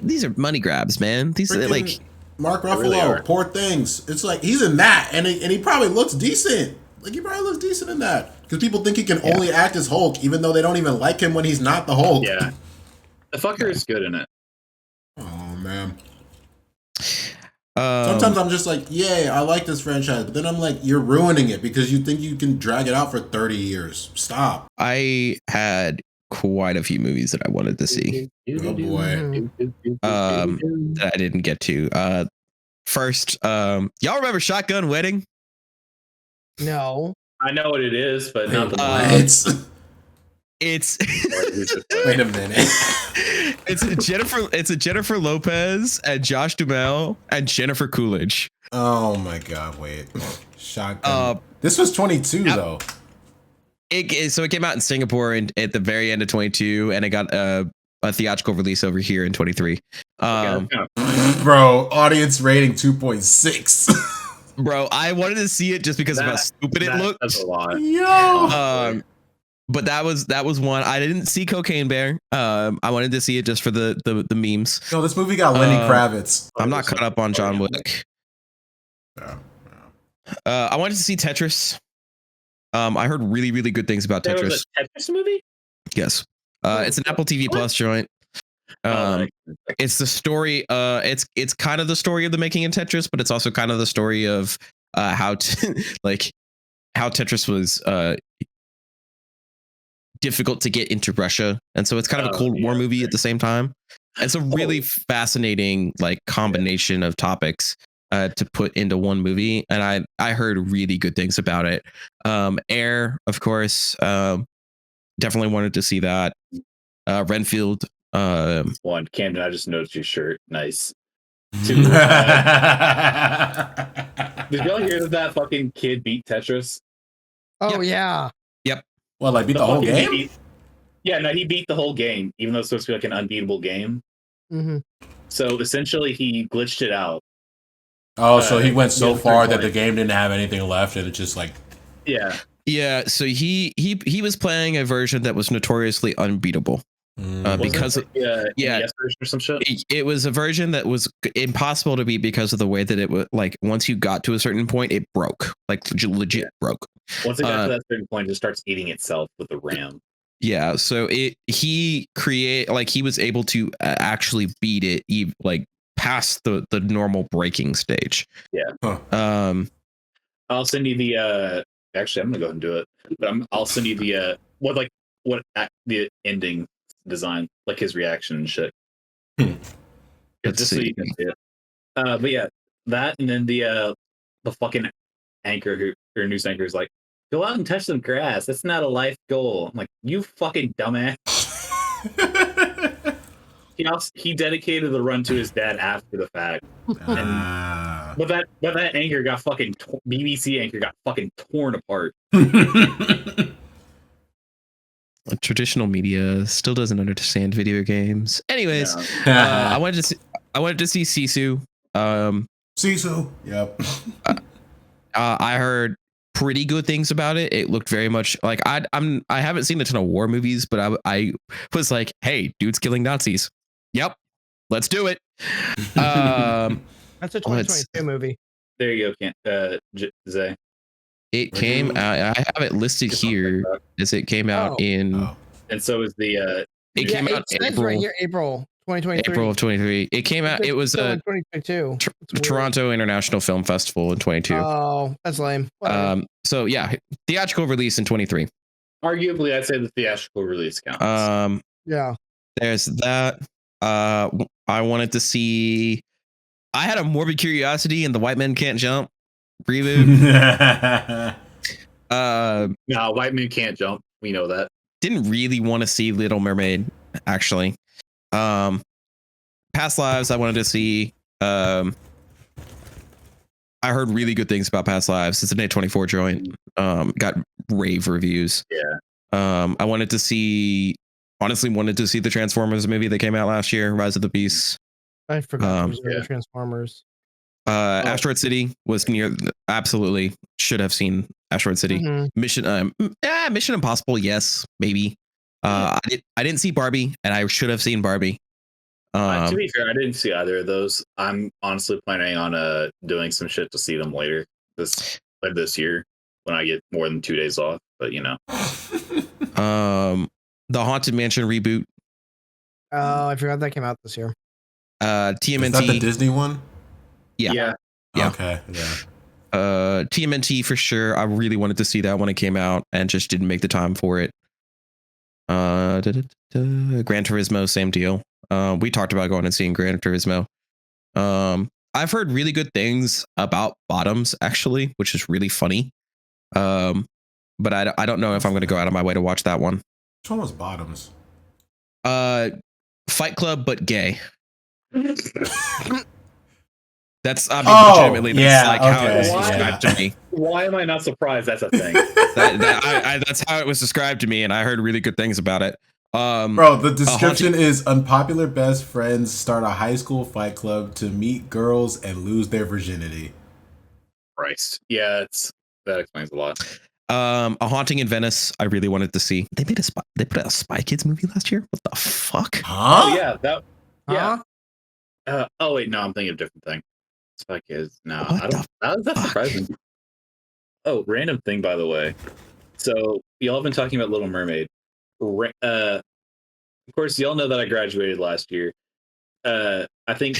these are money grabs, man. These are freaking like Mark They really Ruffalo, are. Poor Things. It's like he's in that, and he probably looks decent. Like he probably looks decent in that because people think he can only act as Hulk, even though they don't even like him when he's not the Hulk. Yeah. The fucker is good in it. Oh man. Sometimes I'm just like, yeah, I like this franchise, but then I'm like, you're ruining it because you think you can drag it out for 30 years. Stop. I had quite a few movies that I wanted to see Oh boy. that I didn't get to. First, y'all remember Shotgun Wedding? No. I know what it is, but not the What? It's Wait a minute. it's a Jennifer Lopez and Josh Duhamel and Jennifer Coolidge. Oh my god, wait. Shotgun. This was 22 though. So it came out in Singapore and at the very end of 22, and it got a theatrical release over here in 23. Bro, audience rating 2.6. Bro, I wanted to see it just because of how stupid it looked. That's a lot. Yo. But that was one. I didn't see Cocaine Bear. I wanted to see it just for the memes. No, this movie got Lenny Kravitz. I'm not caught up on John Wick. Yeah. I wanted to see Tetris. I heard really, really good things about There Tetris. was a Tetris movie? Yes. It's an Apple TV Plus joint. It's the story. It's kind of the story of the making of Tetris, but it's also kind of the story of how Tetris was difficult to get into Russia, and so it's kind of a Cold War movie at the same time. It's a really fascinating like combination of topics to put into one movie, and I heard really good things about it. Air, of course, definitely wanted to see that. Renfield. One, Camden, I just noticed your shirt. Nice. Two. Did y'all hear that fucking kid beat Tetris? Oh yeah. Well, like beat the whole fucking game? Yeah, no, he beat the whole game, even though it's supposed to be like an unbeatable game. Mm-hmm. So essentially, he glitched it out. Oh, so he went so yeah, far 3 that the points. game didn't have anything left, and it just like Yeah. Yeah, so he was playing a version that was notoriously unbeatable because Wasn't it like, yeah. NES version or some shit. it was a version that was impossible to beat because of the way that it was like once you got to a certain point, it broke, like legit broke. Once it got to that certain point, it just starts eating itself with the RAM. Yeah, so he was able to actually beat it like past the normal breaking stage. Yeah. Huh. I'll send you the. Actually, I'm gonna go ahead and do it. But I'll send you the the ending design, like his reaction and shit. Let's Just so see. you can see it. But yeah, that and then the fucking anchor or news anchor is like, go out and touch some grass. That's not a life goal. I'm like, you fucking dumbass. He dedicated the run to his dad after the fact. Ah. But that anchor got fucking BBC anchor got fucking torn apart. Traditional media still doesn't understand video games. Anyways, Yeah. I wanted to see Sisu. Sisu. Yep. I heard pretty good things about it. It looked very much like I haven't seen a ton of war movies, but I was like, hey, dude's killing Nazis. Yep, let's do it. That's a 2022 movie. There you go, Zay. It came out. I have it listed here as it came out in. Oh. And so is the It Yeah, came it out says April, right here, April 2023. April of 23. It came out. It was Still in a 2022. It's weird. Toronto International Film Festival in 22. Oh, that's lame. Whatever. So yeah, theatrical release in 23. arguably I'd say the theatrical release counts. Yeah. There's that. I wanted to see. I had a morbid curiosity in the White Men Can't Jump reboot. No, White Men Can't Jump. We know that. Didn't really want to see Little Mermaid, actually. Past Lives, I wanted to see. I heard really good things about Past Lives. It's an A24 joint. Got rave reviews. Yeah. I wanted to see the Transformers movie that came out last year, Rise of the Beasts. I forgot the Transformers. Asteroid City was near. Absolutely should have seen Asteroid City. Mission Impossible, yes, maybe. I didn't see Barbie, and I should have seen Barbie. To be fair, I didn't see either of those. I'm honestly planning on doing some shit to see them later this year when I get more than 2 days off. But you know, the Haunted Mansion reboot. Oh, I forgot that came out this year. TMNT. Is that the Disney one? Yeah. Okay. Yeah. TMNT for sure. I really wanted to see that when it came out and just didn't make the time for it. Gran Turismo, same deal. We talked about going and seeing Gran Turismo. I've heard really good things about Bottoms, actually, which is really funny. But I don't know if I'm going to go out of my way to watch that one. Which one was Bottoms? Fight Club, but gay. That's legitimately how it was described to me. Why am I not surprised that's a thing? That's how it was described to me, and I heard really good things about it. Bro, the description is unpopular best friends start a high school fight club to meet girls and lose their virginity. Christ. Yeah, that explains a lot. A Haunting in Venice, I really wanted to see. They put out a Spy Kids movie last year. What the fuck? Huh? Oh, yeah, oh wait, no, I'm thinking of a different thing. Spy Kids. No, I don't. That's surprising. Oh, random thing, by the way. So y'all have been talking about Little Mermaid. Of course, y'all know that I graduated last year. I think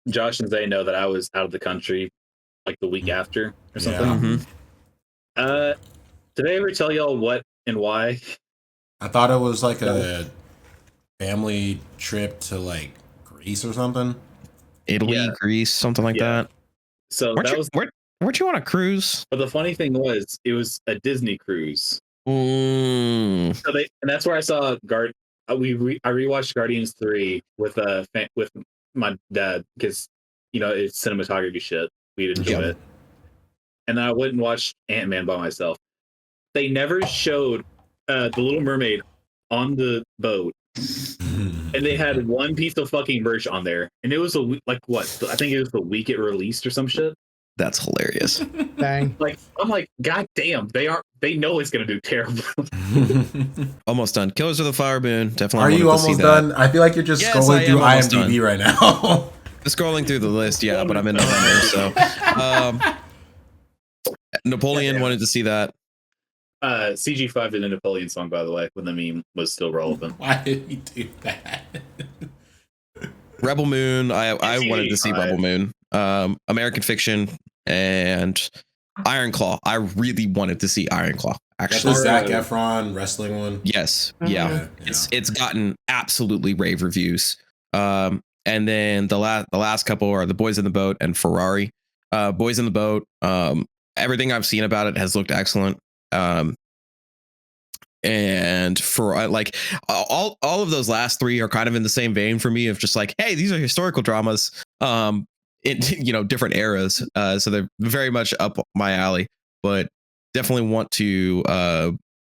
Josh and Zay know that I was out of the country like the week after or something. Yeah. Did I ever tell y'all what and why? I thought it was like a family trip to like Greece or something. Italy, Greece, something like that. So weren't you on a cruise? But the funny thing was, it was a Disney cruise. So and that's where I saw I rewatched Guardians 3 with my dad because it's cinematography shit. We'd enjoy it. And then I went and watched Ant-Man by myself. They never showed the Little Mermaid on the boat. And they had one piece of fucking merch on there, and it was I think it was the week it released or some shit. That's hilarious. Dang. I'm like, god damn, they know it's gonna do terrible. Almost done. Killers of the Flower Moon. Definitely. Are you almost done? I feel like you're just scrolling through IMDb right now. Just scrolling through the list, yeah, but I'm in November, so. Napoleon wanted to see that. CG5 did a Napoleon song, by the way, when the meme was still relevant. Why did he do that? Rebel Moon. I wanted to see Rebel Moon. American Fiction and Iron Claw. I really wanted to see Iron Claw. Actually, that's the Zac Efron wrestling one. Yes, yeah. It's gotten absolutely rave reviews. And then the last couple are The Boys in the Boat and Ferrari. Boys in the Boat. Everything I've seen about it has looked excellent. And for like all of those last three are kind of in the same vein for me of just like, hey, these are historical dramas in different eras, so they're very much up my alley, but definitely want to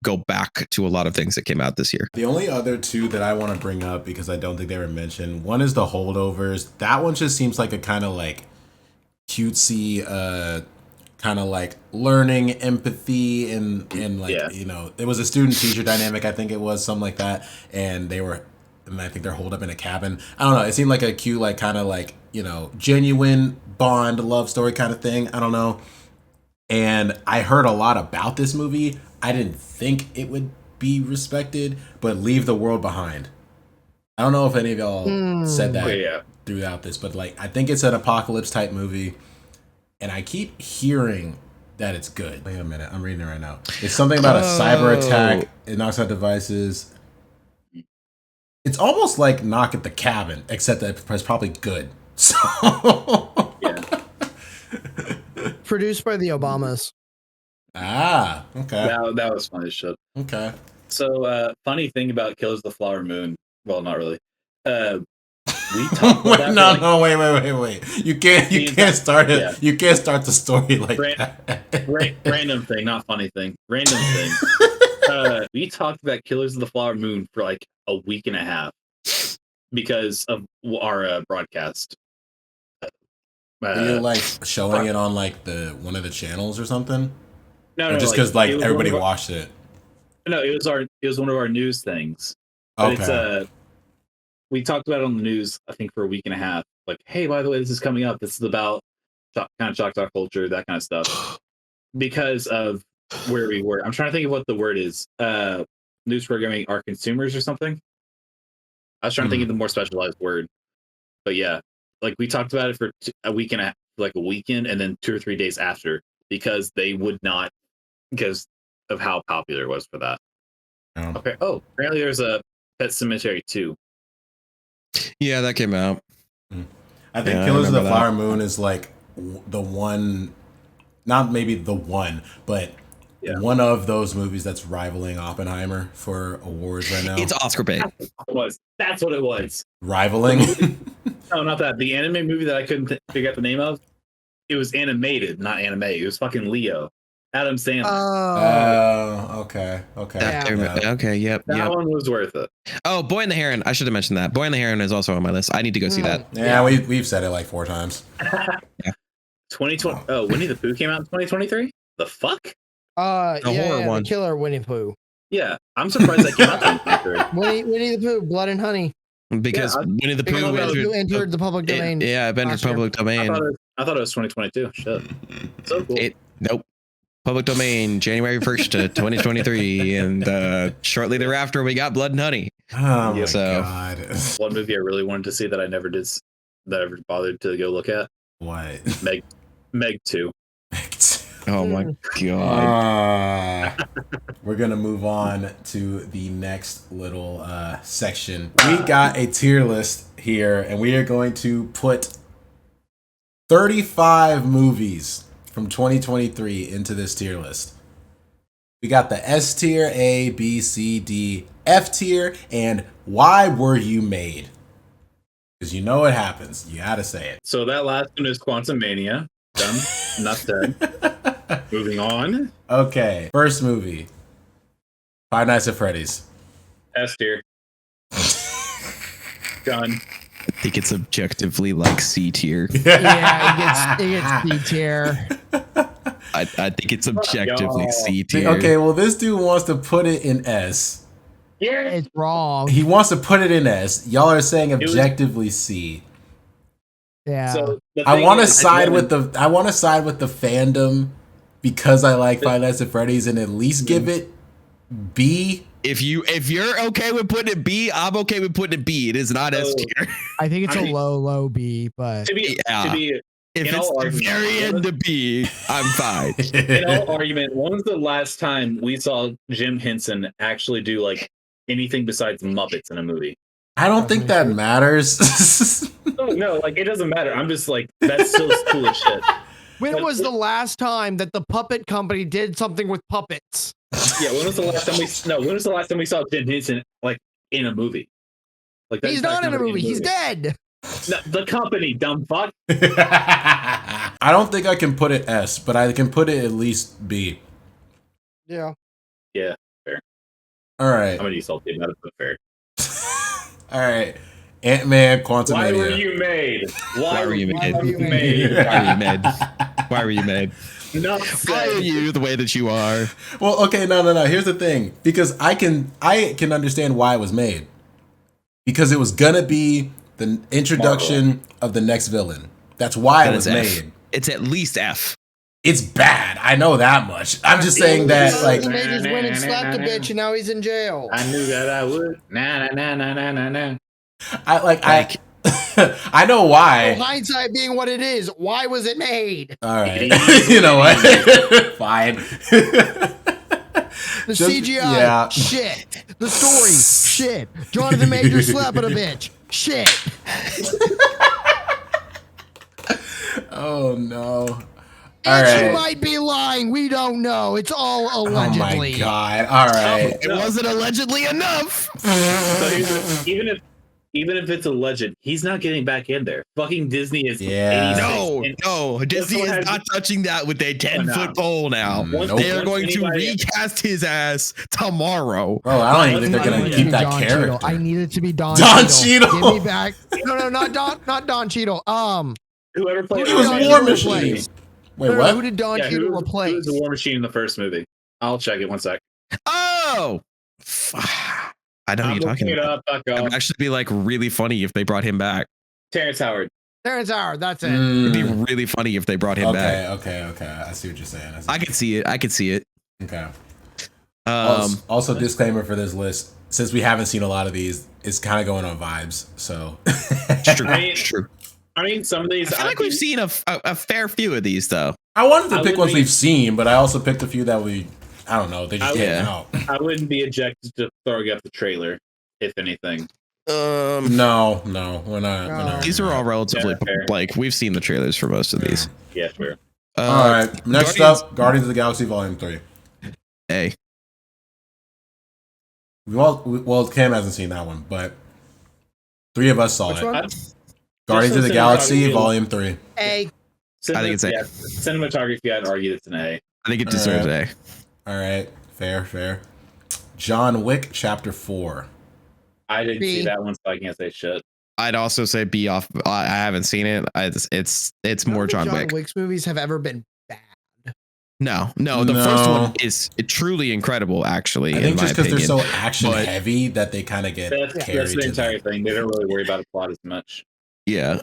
go back to a lot of things that came out this year. The only other two that I want to bring up, because I don't think they were mentioned, one is The Holdovers. That one just seems like a kind of like cutesy kind of like learning empathy and like it was a student teacher dynamic, I think it was something like that, and I think they're holed up in a cabin. I don't know, it seemed like a cute like kind of like genuine Bond love story kind of thing. I don't know, and I heard a lot about this movie. I didn't think it would be respected, but Leave the World Behind. I don't know if any of y'all said that throughout this, but like I think it's an apocalypse type movie. And I keep hearing that it's good. Wait a minute, I'm reading it right now. It's something about a cyber attack. It knocks out devices. It's almost like Knock at the Cabin, except that it's probably good. So Yeah. Produced by the Obamas. Okay. That was funny as shit. Okay. So, funny thing about Killers of the Flower Moon. Well, not really. We talked about that. No, wait. You can't start it. Yeah. You can't start the story like that. Random thing, not funny thing. Random thing. We talked about Killers of the Flower Moon for like a week and a half because of our broadcast. Were you like showing it on like one of the channels or something? No, or just because like everybody watched it. No, it was one of our news things. But Okay. we talked about it on the news, I think, for a week and a half. Like, hey, by the way, this is coming up. This is about kind of shock talk culture, that kind of stuff. Because of where we were. I'm trying to think of what the word is. News programming our consumers or something. I was trying to think of the more specialized word. But yeah, like we talked about it for a week and like a weekend and then 2 or 3 days after because they would not, because of how popular it was for that. Okay. Oh, apparently there's a Pet Sematary 2. Yeah, that came out. I think Killers of the Flower Moon is like the one, not maybe the one, but one of those movies that's rivaling Oppenheimer for awards right now. It's Oscar bait. That's what it was. Rivaling? No, not that. The anime movie that I couldn't figure out the name of. It was animated, not anime. It was fucking Leo. Adam Sandler. Okay. Okay, yep. That one was worth it. Oh, Boy and the Heron. I should have mentioned that. Boy and the Heron is also on my list. I need to go see that. Yeah, we've said it like 4 times. 2020. Oh, Winnie the Pooh came out in 2023? The fuck? The horror one. The killer Winnie the Pooh. Yeah, I'm surprised that came out in 2023. Winnie the Pooh, Blood and Honey. Because Winnie the Pooh entered the public domain. It entered public domain. I thought it was 2022. Shit. So cool. Nope. Public domain, January 1st to 2023. And shortly thereafter, we got Blood and Honey. Oh, my God. One movie I really wanted to see that I never did, that I ever bothered to go look at. What? Meg 2. Oh, my God. We're going to move on to the next little section. We got a tier list here, and we are going to put 35 movies from 2023 into this tier list. We got the S tier, A, B, C, D, F tier, and Why Were You Made? Because you know what happens. You gotta say it. So that last one is Quantum Mania. Done. Not dead. Moving on. Okay. First movie. Five Nights at Freddy's. S tier. Done. I think it's objectively like C tier. Yeah, it gets C tier. I think it's objectively C tier. Okay, well, this dude wants to put it in S. Yeah, it's wrong. He wants to put it in S. Y'all are saying objectively C. Yeah. So I want to side with the fandom because I like Five Nights at Freddy's and at least give it B. If you're okay with putting it B, I'm okay with putting it B. It is not S tier. I think it's a low B, but to be if it's the very end of B, I'm fine. In all argument, when was the last time we saw Jim Henson actually do like anything besides Muppets in a movie? I don't think that matters. No, like it doesn't matter. I'm just like, that's still cool as shit. When was the last time that the puppet company did something with puppets? Yeah, when was the last time we saw Jim Henson like in a movie? Like he's not in a movie. He's dead. No, the company, dumb fuck. I don't think I can put it S, but I can put it at least B. Yeah. Yeah, fair. All right. I'm gonna be salty about it, but fair. All right. Ant-Man, Quantumania. Why were you made? Why were you made? Why were you made? Why were you made? Why were you made? Why are you the way that you are? Well, okay, no. Here's the thing. Because I can understand why it was made. Because it was gonna be the introduction of the next villain. That's why it was made. It's at least F. It's bad. I know that much. I'm just saying that, like, he made his win and slapped a bitch, and now he's in jail. I knew that I would. Nah. I know why. So hindsight being what it is, why was it made? All right. You know what? Fine. The CGI, shit. The story, shit. Jonathan Major slapping a bitch, shit. Oh no. And she right. might be lying. We don't know. It's all allegedly. Oh my god. All right. It wasn't allegedly enough. So even if it's alleged, he's not getting back in there. Fucking Disney is Yeah. 86. No, And no, Disney one is has- not touching that with a 10-foot pole now. Nope. They are going to Anybody- recast his ass tomorrow. Bro, I don't even think they're gonna keep that Don character. Cheadle. I need it to be Don, Don Cheadle. Cheadle. Give me back. No, not Don Cheadle. Whoever played It was Don War Cheadle Machine. replaced? Wait, Who what? did Don Yeah, Cheadle who was replace? the War Machine in the first movie? I'll check it 1 sec. Oh, I know who I'm you're talking looking it about. up. Fuck It off. would actually be like really funny if they brought him back. Terrence Howard. Terrence Howard. That's it. It'd be Mm, really funny if they brought him back. okay. I see what you're saying. I could see it. I could see it. Okay. Um, Also, disclaimer for this list: since we haven't seen a lot of these, it's kind of going on vibes. So. it's true. I mean, It's true. I mean, some of these. I feel like we've seen a fair few of these though. I wanted to I pick would ones be- we've seen, but I also picked a few that I don't know, they just I came would- out. I wouldn't be objected to throwing up the trailer, if anything. No, we're not. These are all relatively Yeah, fair. like we've seen the trailers for most of these. Yeah, sure. All right, next up, Guardians of the Galaxy Volume 3. Hey, Well, Cam hasn't seen that one, but 3 of us saw Which it. one? Guardians of the Just so Galaxy cinematography- Volume 3. A. I think it's A. yeah, cinematography. I'd argue it's an A. I think it deserves A. All right, fair. John Wick Chapter 4. I didn't B. see that one, so I can't say shit. I'd also say B off. I haven't seen it. It's more John Wick. Wick's movies have ever been bad. No. The first No. one is truly incredible. Actually, I think in my just because they're opinion. so action but- heavy that they kind of get That's carried the to entire the thing. They don't really worry about a plot as much. Yeah.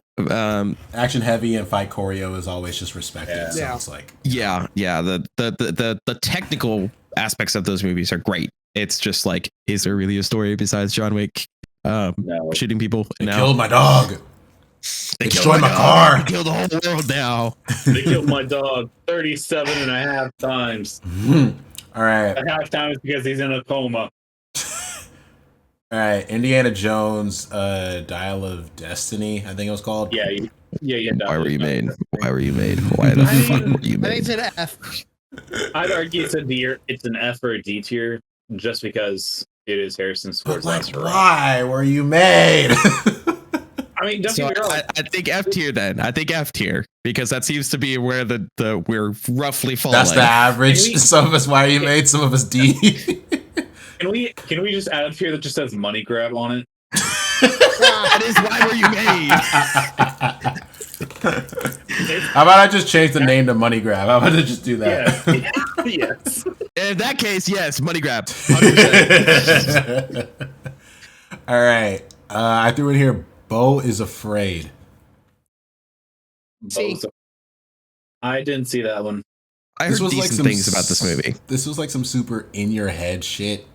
action heavy and fight choreo is always just respected. Yeah. So Yeah. it's like Yeah. The technical aspects of those movies are great. It's just like, is there really a story besides John Wick No. shooting people? they No. killed my dog. They destroyed my dog. car. They killed the whole world now. They killed my dog 37 and a half times. All right. A half time is because he's in a coma. All right, Indiana Jones, Dial of Destiny, I think it was called. Yeah. Why were you made? Why were you made? Why the I fuck mean, were you I think it's made? an F. I'd argue it's a D. It's an F or a D tier, just because it is Harrison's But Ford's like, last hurrah. why were you made? I mean, don't So get me wrong. I think F tier then. I think F tier because that seems to be where the we're roughly falling. That's the average. Can we- Some of us why are you made, some of us D. Can we just add a tier that just says money grab on it? That is why were you made? How about I just change the name to Money Grab? How about I just do that? Yeah. Yes. In that case, yes, money grab. 100%. All right. I threw in here Beau is Afraid. See. I didn't see that one. I heard decent things about this movie. This was like some super in your head shit.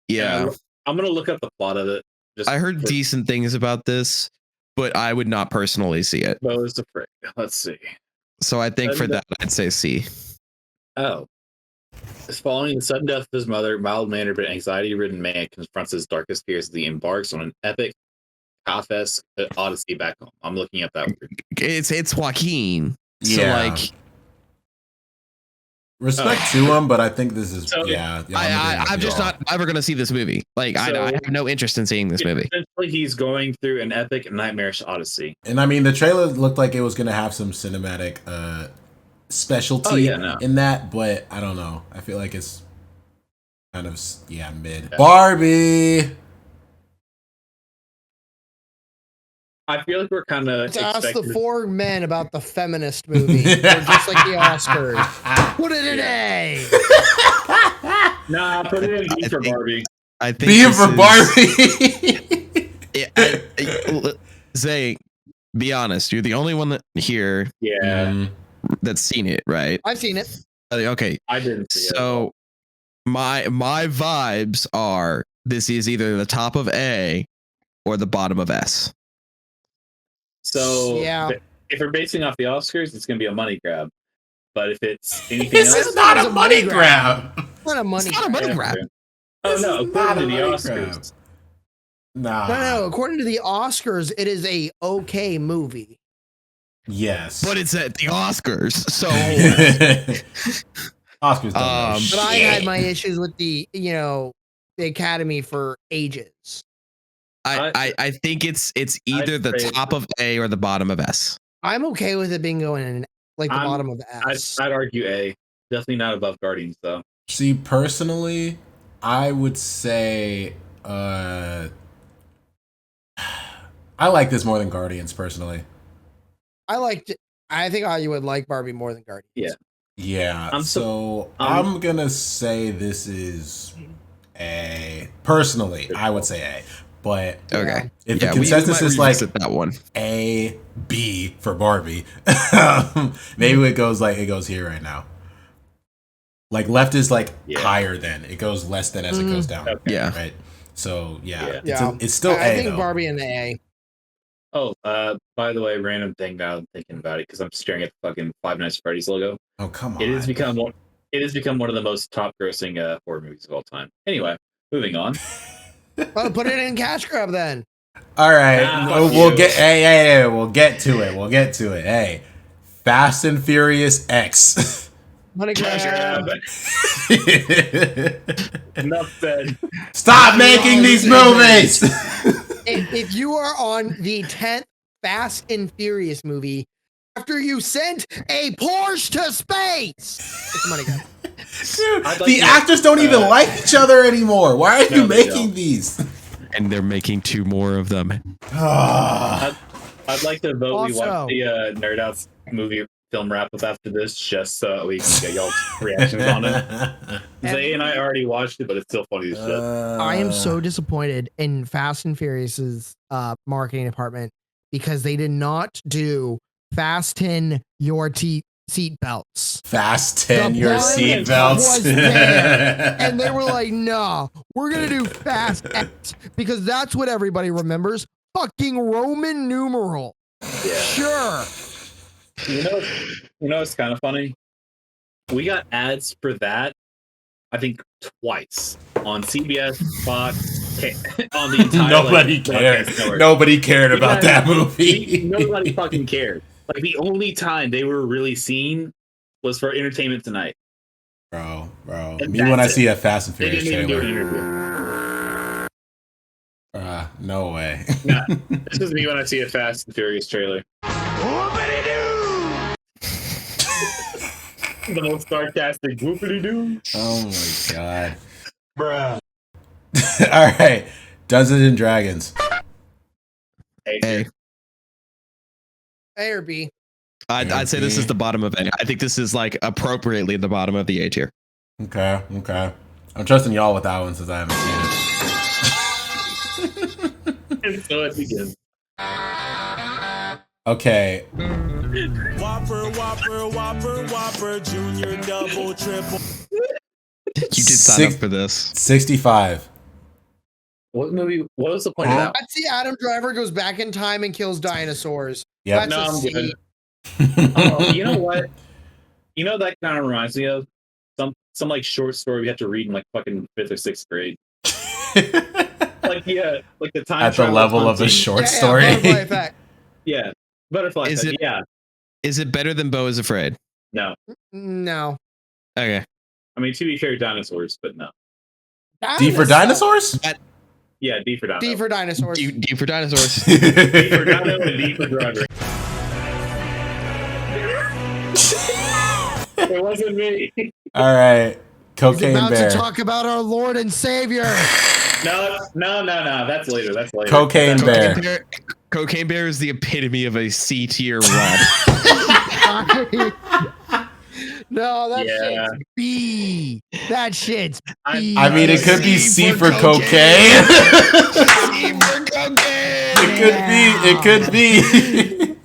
Yeah, I'm gonna look up the plot of it. Just I heard decent things about this, but I would not personally see it. Bo is afraid. Let's see. So I think for that, I'd say C. Oh. Following the sudden death of his mother, mild-mannered but anxiety-ridden man confronts his darkest fears as he embarks on an epic, Kafkaesque odyssey back home. I'm looking up that word. It's Joaquin. Yeah. So like, Respect to him, but I think this is So- I'm just not ever gonna see this movie. Like, I So- have no interest in seeing this movie. Essentially, he's going through an epic, nightmarish odyssey. And I mean, the trailer looked like it was gonna have some cinematic specialty in that, but I don't know. I feel like it's kind of mid. Yeah. Barbie. I feel like we're kind of Let's ask the 4 men about the feminist movie. They're just like the Oscars. Put it in A. Nah, put it in B for Barbie. I think Being this for is- Barbie. Zay, be honest. You're the only one that here Yeah, that's seen it, right? I've seen it. Okay, I didn't see it. so my vibes are this is either the top of A or the bottom of S. So Yeah. if we're basing off the Oscars, it's gonna be a money grab. But if it's anything This else, is not It's a a money money grab. What a money. It's not a money yeah, grab. Oh This no, is not according to the a Oscars. Minecraft. Nah. No. According to the Oscars, it is a okay movie. Yes. But it's at the Oscars, so Oscars don't know Um, But I had shit. my issues with the Academy for ages. I think it's either the say- top of A or the bottom of S. I'm okay with it being going in like the I'm- bottom of S. I'd argue A. Definitely not above Guardians though. See, personally, I would say I like this more than Guardians, personally. I liked it. I think you would like Barbie more than Guardians. Yeah. Yeah. I'm so I'm gonna say this is A. Personally, I would say A. But Okay. if Yeah, the consensus might is like revisit that one. A, B for Barbie, maybe it goes here right now. Like left is like Yeah. higher than it goes less than as it goes down. Okay. Yeah. Right. So yeah, Yeah. it's still I A think though. Barbie in the A. Oh, by the way, random thing now I'm thinking about it because I'm staring at the fucking Five Nights at Freddy's logo. Oh come on. It has become one of the most top grossing horror movies of all time. Anyway, moving on. Oh, put it in cash grab then. All right, fuck we'll you. get. Hey, we'll get to it. We'll get to it. Hey, Fast and Furious X. Money grab. Enough said. Stop making these movies. If you are on the 10th Fast and Furious movie after you sent a Porsche to space, it's a money grab. Dude, I'd like the to- actors don't even like each other anymore. Why are you No, they making don't. these? And they're making 2 more of them. Ah. I'd like to vote we Also- watch the Nerd Out's movie film wrap up after this, just so we can get y'all's reactions on it. Zay and I already watched it, but it's still funny as shit. I am so disappointed in Fast and Furious's marketing department because they did not do fasten your seat belts. Fasten The your button seatbelts. was there, and they were like, "Nah, we're gonna do Fast X because that's what everybody remembers. Fucking Roman numeral. Yeah. Sure. You know it's kind of funny? We got ads for that, I think, twice on CBS, Fox, on the entire Nobody cared. broadcast network. Nobody cared about Yeah, that movie. Nobody fucking cared. Like the only time they were really seen was for Entertainment Tonight. Bro. And Me when I that's see a Fast and They Furious didn't even do an trailer. interview. No way. Nah, this is me when I see a Fast and Furious trailer. The most sarcastic whoopity doo. Oh my god. Bruh. All right. Dungeons and Dragons. A. A or B. I'd say this is the bottom of A. I think this is like appropriately the bottom of the A tier. Okay. I'm trusting y'all with that one since I haven't seen it. And so it begins. Okay. Whopper, junior, double, triple. You did sign Six- up for this. 65. What movie? What was the point of that? Let's see. Adam Driver goes back in time and kills dinosaurs. Yep. That's No, a I'm C. good. Oh, you know what? You know that kind of reminds me of some like short story we had to read in like fucking 5th or 6th grade. Like like the time At the travel level of a hunting. short Yeah, story. Butterfly Effect. Yeah, butterfly. Is Effect, it- Yeah, Is it better than Beau is Afraid? no. No. Okay. I mean, to be fair, dinosaurs, but no. D for dinosaurs? Yeah, D for dino. D for dinosaurs. D for dinosaurs. D for dino and D for driver. It wasn't me. All right. He's Cocaine about Bear. to talk about our Lord and Savior. No. That's later. Cocaine Bear. Cocaine Bear is the epitome of a C tier rod. No, that Yeah. shit's B. That shit's B. I mean, it could be C for cocaine. C for cocaine. It could be.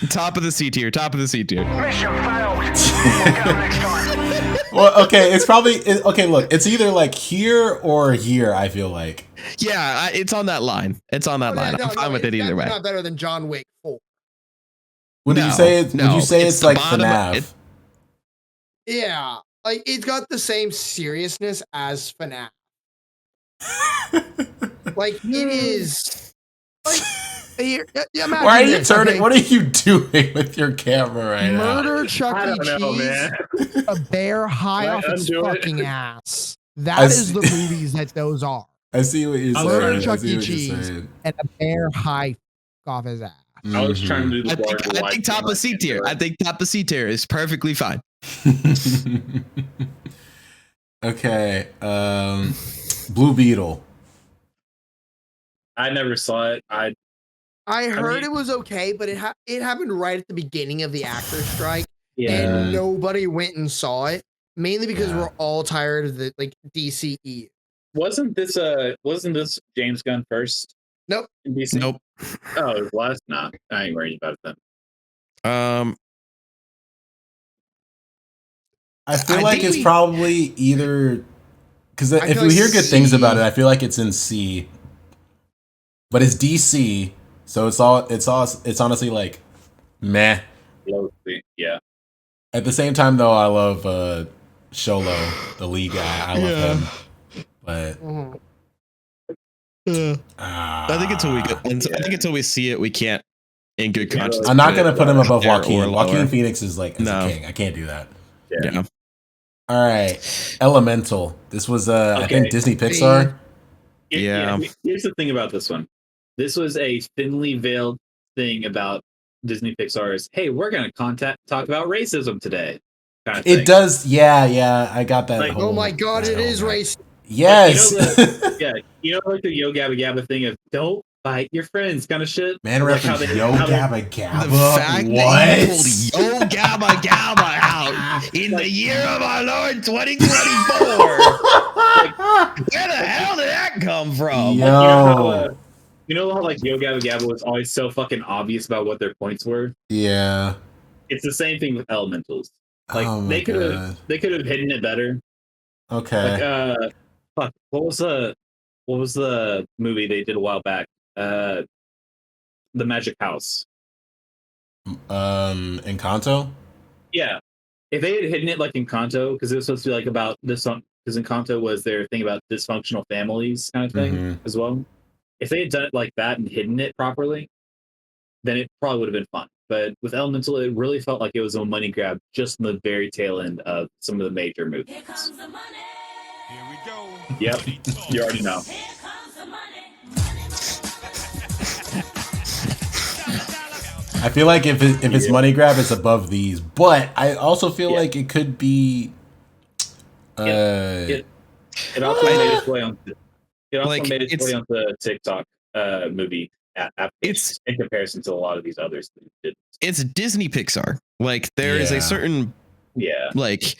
Top of the C tier. Mission failed. We'll go next time. Well, okay, it's probably okay. Look, it's either like here or here. I feel like. Yeah, it's on that line. I'm fine with it either way. Not better than John Wick 4. Would you No, say? Would no, you say it's it's the like bottom of FNAF? it. Yeah, like it's got the same seriousness as FNAF. Like it is. Like here, imagine Why are you this, turning? okay? What are you doing with your camera right now? Murder Chuck I E. don't know, Cheese, man. a bear high Can I off its undo it? fucking ass. I That is see- the movies that those are. I see what you're Murder saying. I Chuck see E. what you're Cheese. saying. And a bear high off his ass. I was trying to Mhm. do the I think top of C tier. I think top of C tier is perfectly fine. Okay. Blue Beetle. I never saw it. I heard mean- it was okay, but it happened right at the beginning of the actor strike, Yeah. and nobody went and saw it. Mainly because Yeah. we're all tired of the like DCE. Wasn't this James Gunn first? Nope. In DC? Nope. Oh, it was not. I ain't worried about it then. I feel I like think it's we- probably either because I if feel we like hear good things C. about it, I feel like it's in C. But it's DC, so it's honestly like meh. Yeah. At the same time, though, I love Sholo, the lead guy. I love him, but I think until we see it, we can't, in good conscience. I'm not put it gonna put him above there or Joaquin. lower. Joaquin Phoenix is like is No. a king. I can't do that. Yeah. All right, Elemental. This was I Okay. think Disney Pixar. Yeah. Here's the thing about this one. This was a thinly veiled thing about Disney Pixar's. Hey, we're gonna talk about racism today. Kind of thing. It does, yeah. I got that. Like, whole, Oh my god, that it whole is vibe. race. Yes, Yeah, you know, like the Yo Gabba Gabba thing of don't fight your friends kind of shit. man Like how reference they- Yo how they- Gabba Gabba. The fact what? that you pulled Yo Gabba Gabba out in the year of our Lord 2024. Where the hell did that come from? Yo, You know how like Yo Gabba Gabba was always so fucking obvious about what their points were? yeah. It's the same thing with Elementals. Like Oh my they could have God. hidden it better. Okay. Like fuck, what was the movie they did a while back? The Magic House. Encanto. Yeah. If they had hidden it like in Encanto, because it was supposed to be like about this one, because Encanto was their thing about dysfunctional families kind of thing Mhm. as well. If they had done it like that and hidden it properly, then it probably would have been fun. But with Elemental, it really felt like it was a money grab just in the very tail end of some of the major movies. Here we go. Yep, you already know. I feel like if it's money grab, it's above these. But I also feel like it could be. It also made its way on. It also Like, made its it's- way onto the TikTok movie. It's- in comparison to a lot of these others that did. It's Disney Pixar. Like there is Yeah. a certain Yeah, like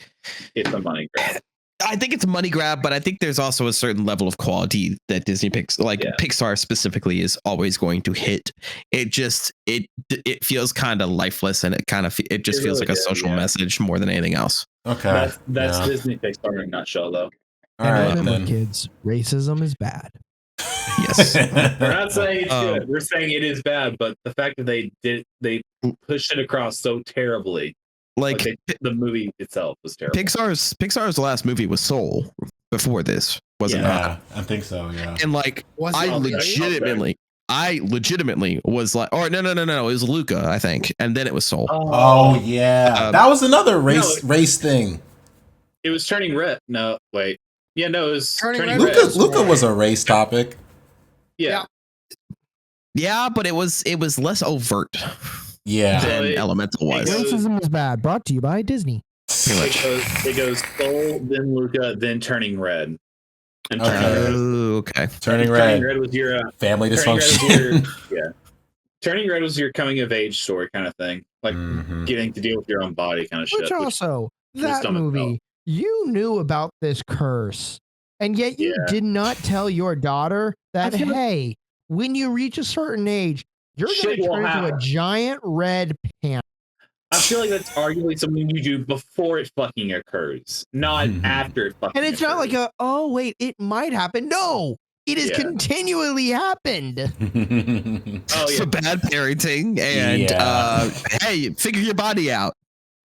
it's a money grab. I think it's a money grab, but I think there's also a certain level of quality that Disney Pixar specifically is always going to hit. It just it feels kind of lifeless, and it just It feels really like a does, social yeah. message more than anything else. Okay. That's yeah. Disney Pixar in a nutshell, though. All right remember, then. kids, racism is bad. Yes. We're not saying it's Um, good. We're saying it is bad, but the fact that they pushed it across so terribly, Like the movie itself was terrible. Pixar's last movie was Soul before this, was it not? Yeah, I think so. Yeah. And like Was I it okay? legitimately was like, or no, it was Luca, I think, and then it was Soul. Oh yeah, that was another race no, race thing. It was Turning Red. No, wait. Yeah, no, it was Turning Turning Red. Red. Luca was a race topic. Yeah. Yeah, but it was less overt Yeah. than it- Elemental was. it goes- Racism is bad. Brought to you by Disney. Pretty much. It goes Soul, then Luca, then Turning Red. And Okay. Okay. Turning Turning red. Red was your Family Turning Red was dysfunction. your Turning Red was your coming of age story kind of thing, like Mhm. getting to deal with your own body kind of shit. Which also, was that dumb as hell. movie, you knew about this curse, and yet you Yeah. did not tell your daughter that, I feel like- hey, when you reach a certain age, you're going Shit to will turn into a happen. giant red panda. I feel like that's arguably something you do before it fucking occurs, not after it fucking And it's not like occurs. oh, wait, it might happen. No, it has Yeah. continually happened. Oh For yeah, bad parenting and Yeah. hey, figure your body out.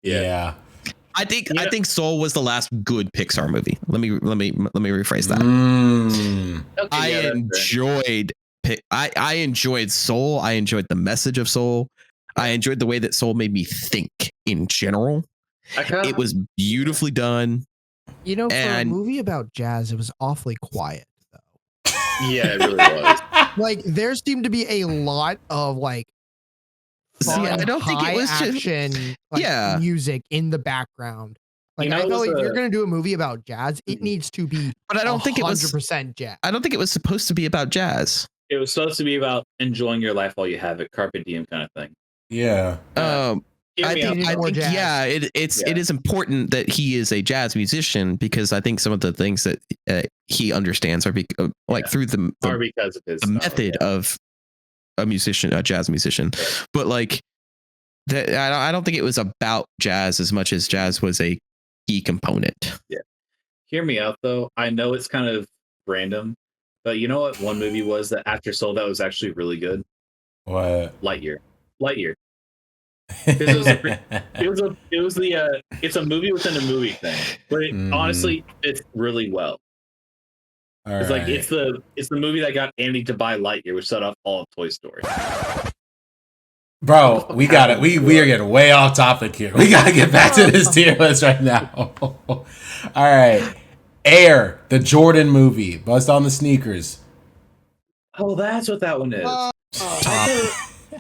yeah. I think Soul was the last good Pixar movie. Let me rephrase that. I enjoyed Soul. I enjoyed the message of Soul. I enjoyed the way that Soul made me think in general. It was beautifully done. For a movie about jazz, it was awfully quiet, though. Yeah, it really was. Like, there seemed to be a lot of like, I don't think it was action, just, music in the background. Like, I feel like if you're gonna do a movie about jazz, it needs to be. But I don't think it was 100% jazz. I don't think it was supposed to be about jazz. It was supposed to be about enjoying your life while you have it, carpe diem kind of thing. Yeah. I think it is important that he is a jazz musician, because I think some of the things that he understands are through the because of his method of a jazz musician. But like that, I don't think it was about jazz as much as jazz was a key component. Yeah. Hear me out though. I know it's kind of random, but you know what? One movie was that after Soul that was actually really good. What? Lightyear. It's a movie within a movie thing, but honestly, it's really well. It's like it's the movie that got Andy to buy Lightyear, which set off all of Toy Story. Bro, we got it. We are getting way off topic here. We got to get back to this tier list right now. All right, Air, the Jordan movie, Buzzed on the Sneakers. Oh, that's what that one is.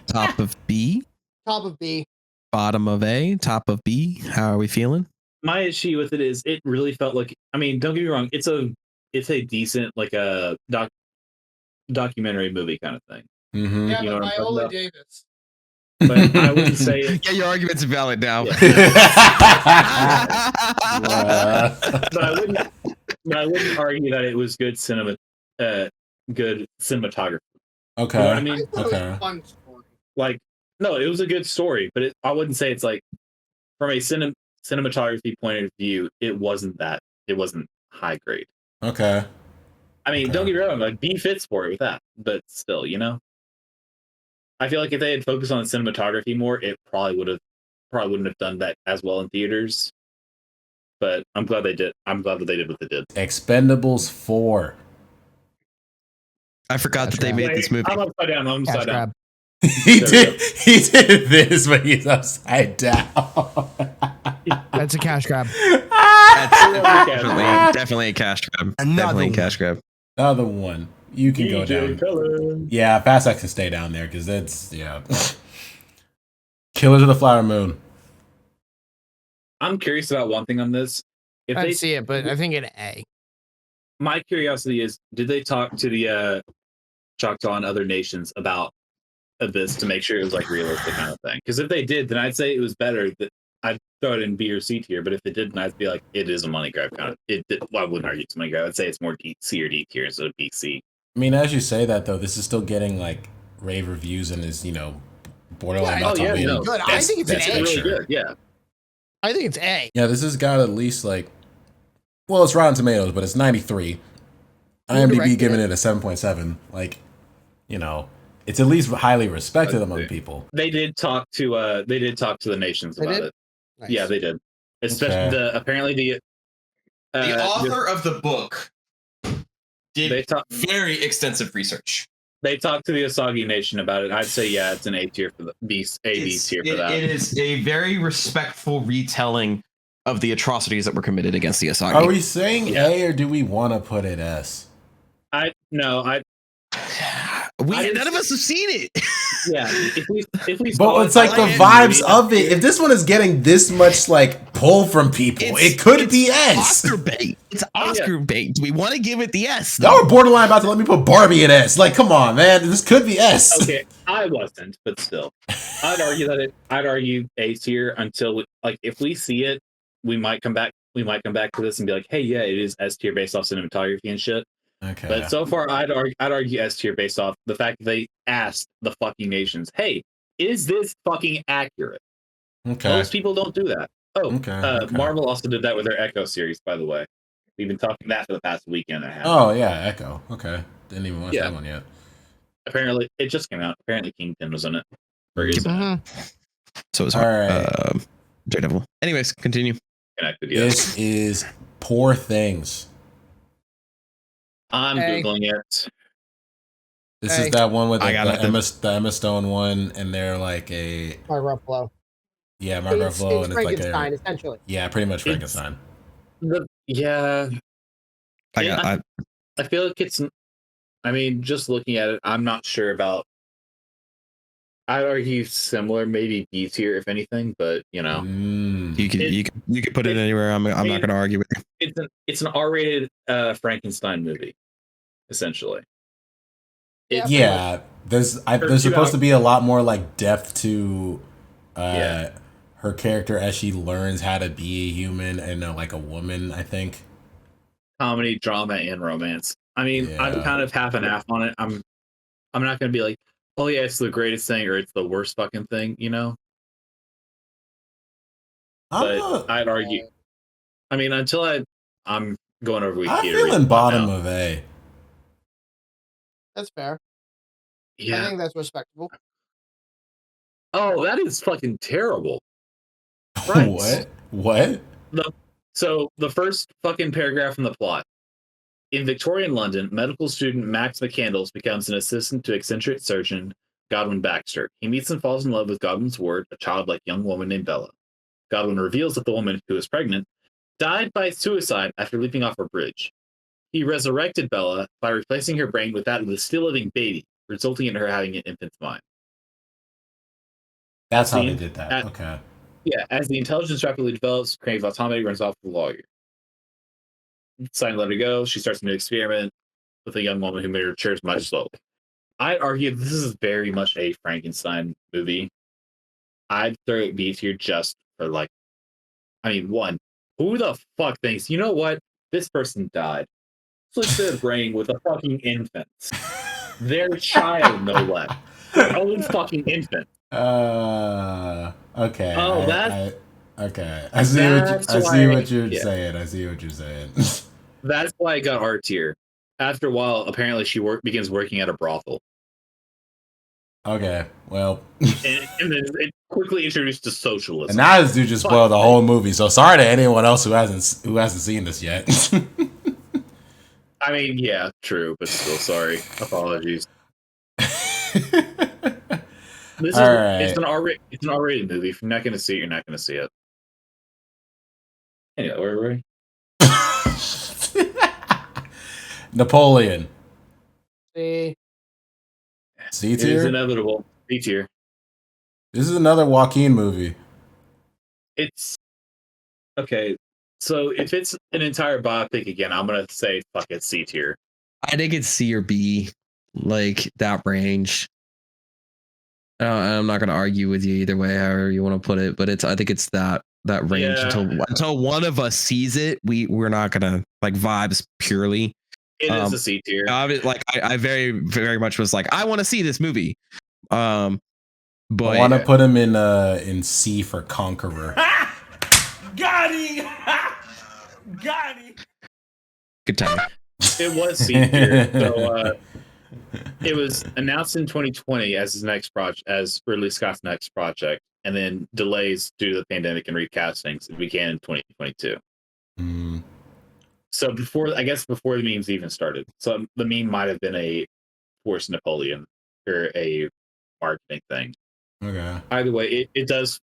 Top of B. Top of B. Bottom of A. Top of B. How are we feeling? My issue with it is it really felt like, I mean, don't get me wrong, it's a decent like a documentary movie kind of thing. Mm-hmm. Yeah, you know but Viola Davis. But I wouldn't say it. Yeah, your argument's valid now. Yeah. But I wouldn't argue that it was good cinematography. Okay. You know what I mean? Okay. Fun story. Like, no, it was a good story, but I wouldn't say it's like from a cinematography point of view, it wasn't high grade. Okay. I mean, don't get me wrong, like B fits for it with that, but still, you know, I feel like if they had focused on the cinematography more, it probably wouldn't have done that as well in theaters. But I'm glad they did. I'm glad that they did what they did. Expendables 4. I forgot that they made this movie. I'm upside down. I'm upside down. He did this, but he's upside down. That's a cash grab. Definitely a cash grab. Definitely a cash grab. Another one. You can go down. Yeah, Fast X can stay down there because that's Killers of the Flower Moon. I'm curious about one thing on this. If I they see it, but I think an A. My curiosity is, did they talk to the Choctaw and other nations about this to make sure it was like realistic kind of thing? Because if they did, then I'd say it was better. That I'd throw it in B or C tier. But if it didn't, I'd be like, it is a money grab kind of. Well, I wouldn't argue it's a money grab. I'd say it's more C or D tier instead of B, C. I mean, as you say that though, this is still getting like rave reviews and is borderline. Yeah, good. I think it's an A. Really good. Yeah. I think it's A. Yeah, this has got at least like, well, it's Rotten Tomatoes, but it's 93. IMDb giving it a 7.7. Like, it's at least highly respected among people. They did talk to the nations about it. Nice. Yeah, they did. Especially apparently the author of the book did very extensive research. They talked to the Asagi Nation about it. I'd say it's an A tier for the B tier for that. It is a very respectful retelling of the atrocities that were committed against the Asagi. Are we saying A or do we want to put it S? None of us have seen it. Yeah, if we but it's like the vibes of it. If this one is getting this much like pull from people, it could be S. Oscar bait. It's Oscar bait. Do we want to give it the S? Y'all were borderline about to let me put Barbie in S. Like, come on, man, this could be S. Okay, I wasn't, but still, I'd argue A tier until if we see it, we might come back. We might come back to this and be like, hey, yeah, it is S tier based off cinematography and shit. Okay. But so far, I'd argue S tier based off the fact that they asked the fucking nations, "Hey, is this fucking accurate?" Okay. Most people don't do that. Oh, okay. Marvel also did that with their Echo series, by the way. We've been talking that for the past weekend and a half. Oh yeah, Echo. Okay, didn't even watch that one yet. Apparently, it just came out. Apparently, Kingpin was in it. So it was Daredevil. Anyways, continue. connected yet. This is Poor Things. I'm Hey. Googling it. This Hey. is that one with I got the Emma Stone one, and they're like a Mark Ruffalo. Mark Ruffalo, and it's like Frankenstein, a essentially. pretty much Frankenstein. Yeah. I feel like it's. I mean, just looking at it, I'm not sure about. I'd argue similar, maybe B tier, if anything, but you know, you could put it anywhere. I'm not going to argue with you. It's an R-rated Frankenstein movie, essentially. Yeah, there's supposed to be a lot more like depth to her character as she learns how to be a human and like a woman, I think. Comedy, drama, and romance. I mean, I'm kind of half and half on it. I'm not going to be like, oh yeah, it's the greatest thing or it's the worst fucking thing, you know. But I'd argue. I mean, until I'm going over week. I'm feeling bottom of A. That's fair. Yeah. I think that's respectable. Oh, that is fucking terrible. Right. What? So the first fucking paragraph in the plot. In Victorian London, medical student Max McCandles becomes an assistant to eccentric surgeon Godwin Baxter. He meets and falls in love with Godwin's ward, a childlike young woman named Bella. Godwin reveals that the woman, who is pregnant, died by suicide after leaping off a bridge. He resurrected Bella by replacing her brain with that of the still living baby, resulting in her having an infant's mind. That's how they did that. Okay. Yeah, as the intelligence rapidly develops, Crane's autonomy runs off with the lawyer. Deciding to let her go, she starts a new experiment with a young woman who matures much slowly. I'd argue this is very much a Frankenstein movie. I'd throw it B tier just for like, I mean, one, who the fuck thinks, you know what? This person died. Split their brain with a fucking infant. Their child, no less. Their own fucking infant. Okay. Oh, that's okay. I see what you're saying. I see what you're saying. That's why I got R tier. After a while, apparently she begins working at a brothel. Okay, well. and then it quickly introduced to socialism. And now this dude just spoiled the whole movie. So sorry to anyone else who hasn't seen this yet. I mean, yeah, true, but still sorry. Apologies. It's an R-rated movie. If you're not going to see it, you're not going to see it. Anyway, where were we? Napoleon. C tier? It is inevitable. B tier. This is another Joaquin movie. It's okay. So if it's an entire biopic again, I'm gonna say fuck it, C tier. I think it's C or B, like that range. I'm not gonna argue with you either way, however you want to put it, but I think it's that range until one of us sees it. We're not gonna like vibes purely. It is a C tier. I very, very much was like, I want to see this movie. But I want to put him in C for Conqueror. Got him! Got him! Good time. It was C tier. So it was announced in 2020 as his next project, as Ridley Scott's next project, and then delays due to the pandemic and recastings. It began in 2022. So before the memes even started. So the meme might have been a Force Napoleon or a marketing thing. Okay. Either way, it does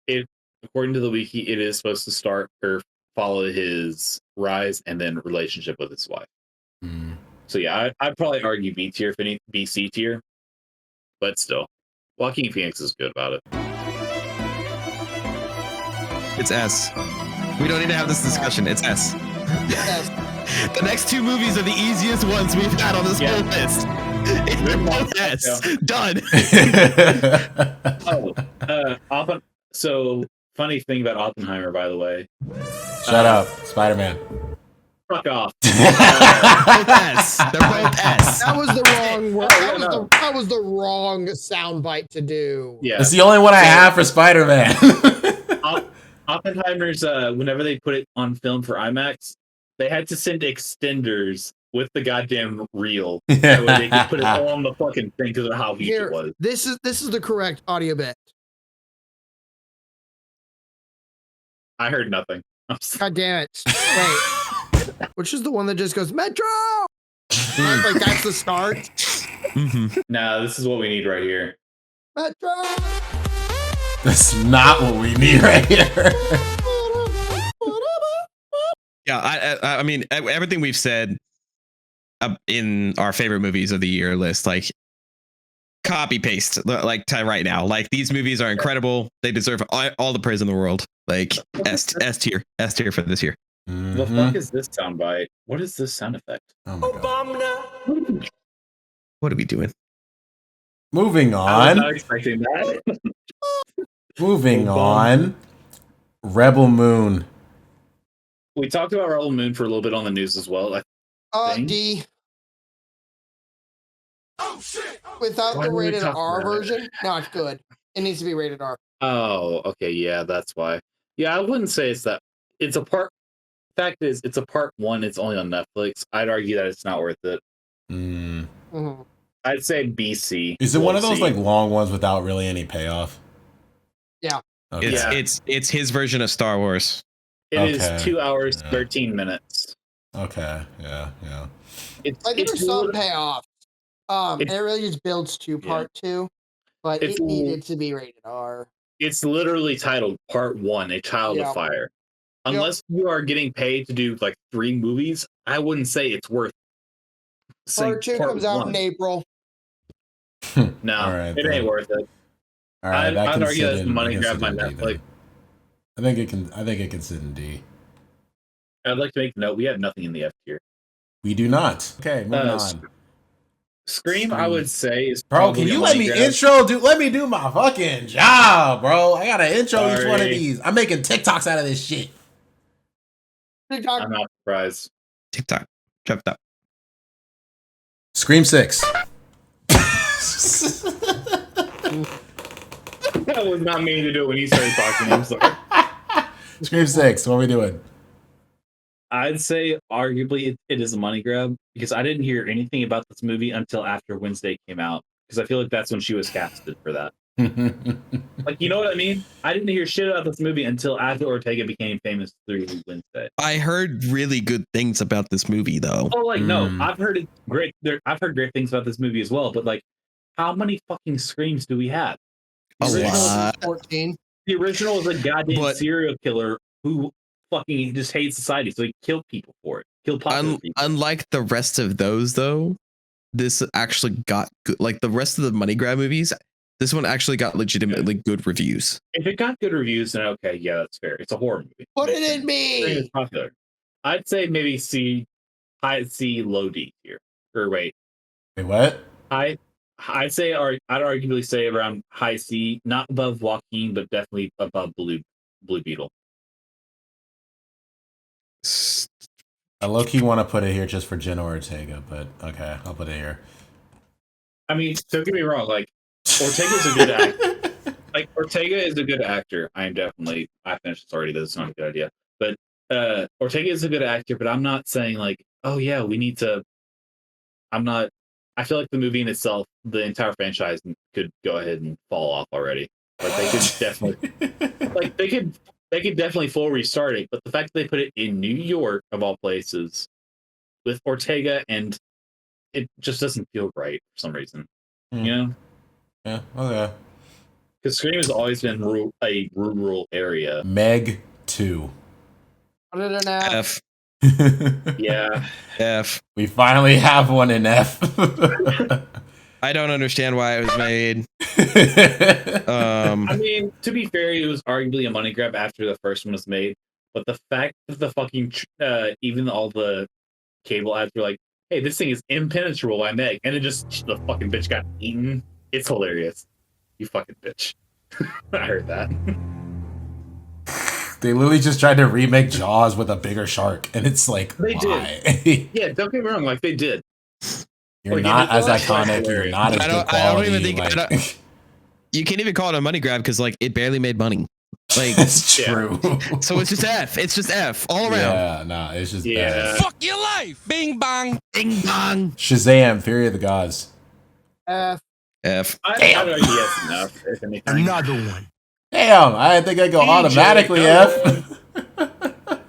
according to the wiki, it is supposed to start or follow his rise and then relationship with his wife. So yeah, I'd probably argue B tier, B C tier, but still, Joaquin Phoenix is good about it. It's S. We don't need to have this discussion. It's S. The next two movies are the easiest ones we've had on this whole list. It's S. Done. So funny thing about Oppenheimer, by the way. Shut up, Spider-Man. Fuck off. S. They're both S. That was the wrong word. That was the wrong soundbite to do. Yeah, it's the only one I have for Spider-Man. Oppenheimer's whenever they put it on film for IMAX, they had to send extenders with the goddamn reel so they could put it all on the fucking thing because of how huge it was. This is the correct audio bit. I heard nothing. God damn it! Wait, which is the one that just goes Metro? Like that's the start. Mm-hmm. Nah, this is what we need right here. Metro. That's not what we need right here. Yeah, I mean, everything we've said in our favorite movies of the year list, like copy paste, like to right now. Like these movies are incredible. They deserve all the praise in the world. Like S tier for this year. Mm-hmm. The fuck is this soundbite? What is this sound effect? Oh my God. What are we doing? Moving I was on. not expecting that. Moving on. Rebel Moon. We talked about Rebel Moon for a little bit on the news as well. D. Oh shit! Without Why the did we rated talk R about it? version, no, it's good. It needs to be rated R. Oh, okay, yeah, that's why. Yeah, I wouldn't say it's that. It's a part. Fact is, it's a part one. It's only on Netflix. I'd argue that it's not worth it. Mm. Mm-hmm. I'd say BC. Is it one of those see. like long ones without really any payoff? Yeah. Okay. Yeah. It's his version of Star Wars. It is Okay. 2 hours, Yeah. 13 minutes. Okay. Yeah. Yeah. It's, Like it's there's some lit- payoff. And it really just builds to part two, but It's it needed to be rated R. it's literally titled Part One: A Child Yeah. of Fire. Unless you are getting paid to do like 3 movies, I wouldn't say it's worth. Part two comes out in April. No, All right, it then. ain't worth it. All right. I'd that can argue sit that's the in- money that can grab sit by in D, Netflix. then. I think it can. I think it can sit in D. I'd like to make note we have nothing in the F tier. We do not. Okay. Moving Uh, on. Scream, I would say is Bro, probably can you a let money me grab. intro? Let me do my fucking job, bro. I gotta intro each one of Sorry. these. I'm making TikToks out of this shit. TikTok. I'm not surprised. TikTok. Dropped up. Scream 6. I was not meaning to do it when he started talking. I'm sorry. Scream 6. What are we doing? I'd say arguably it is a money grab because I didn't hear anything about this movie until after Wednesday came out because I feel like that's when she was casted for that. Like, you know what I mean? I didn't hear shit about this movie until after Ortega became famous through Wednesday. I heard really good things about this movie, though. Oh, like no, Mm. I've heard it great. I've heard great things about this movie as well. But like, how many fucking screams do we have? A The original- lot. 14. The original is a goddamn But- serial killer who fucking just hates society, so he killed people for it. Killed popular people. Unlike the rest of those, though, this actually got good. Like the rest of the money grab movies, this one actually got legitimately good reviews. If it got good reviews, then okay, yeah, that's fair. It's a horror movie. Put it in Scream me. is popular. I'd say maybe C, high C, low D here. Or wait, Wait, what? I'd say, or I'd arguably say around high C, not above Joaquin, but definitely above Blue Beetle. I low-key want to put it here just for Jenna Ortega, but okay, I'll put it here. I mean, don't get me wrong, like Ortega's a good actor. Like Ortega is a good actor. I finished this already. That's not a good idea. But Ortega is a good actor. But I'm not saying like, oh yeah, we need to. I'm not. I feel like the movie in itself, the entire franchise, could go ahead and fall off already. Like they could definitely, like they could definitely full restart it. But the fact that they put it in New York of all places, with Ortega, and it just doesn't feel right for some reason. Hmm. You know. Yeah, okay. Because Scream has always been a rural area. Meg 2. Put it in F. F. Yeah. F. We finally have one in F. I don't understand why it was made. I mean, to be fair, it was arguably a money grab after the first one was made. But the fact that the fucking, even all the cable ads were like, hey, this thing is impenetrable by Meg. And it just, the fucking bitch got eaten. It's hilarious. You fucking bitch. I heard that. They literally just tried to remake Jaws with a bigger shark, and it's like, They why? Yeah, don't get me wrong. Like, they did. You're Like, not it as was iconic. You're hilarious. not as I good don't quality. even think- I like, don't- You can't even call it a money grab because like it barely made money. Like it's Yeah. true. so it's just F. It's just F all around. Yeah, nah, it's just Yeah. bad. Fuck your life. Bing bang. Ding dong. Shazam! Fury of the Gods. F. F. I'd argue yes enough. If anything. Another one. Damn, I didn't think I'd go DJ, automatically no. F.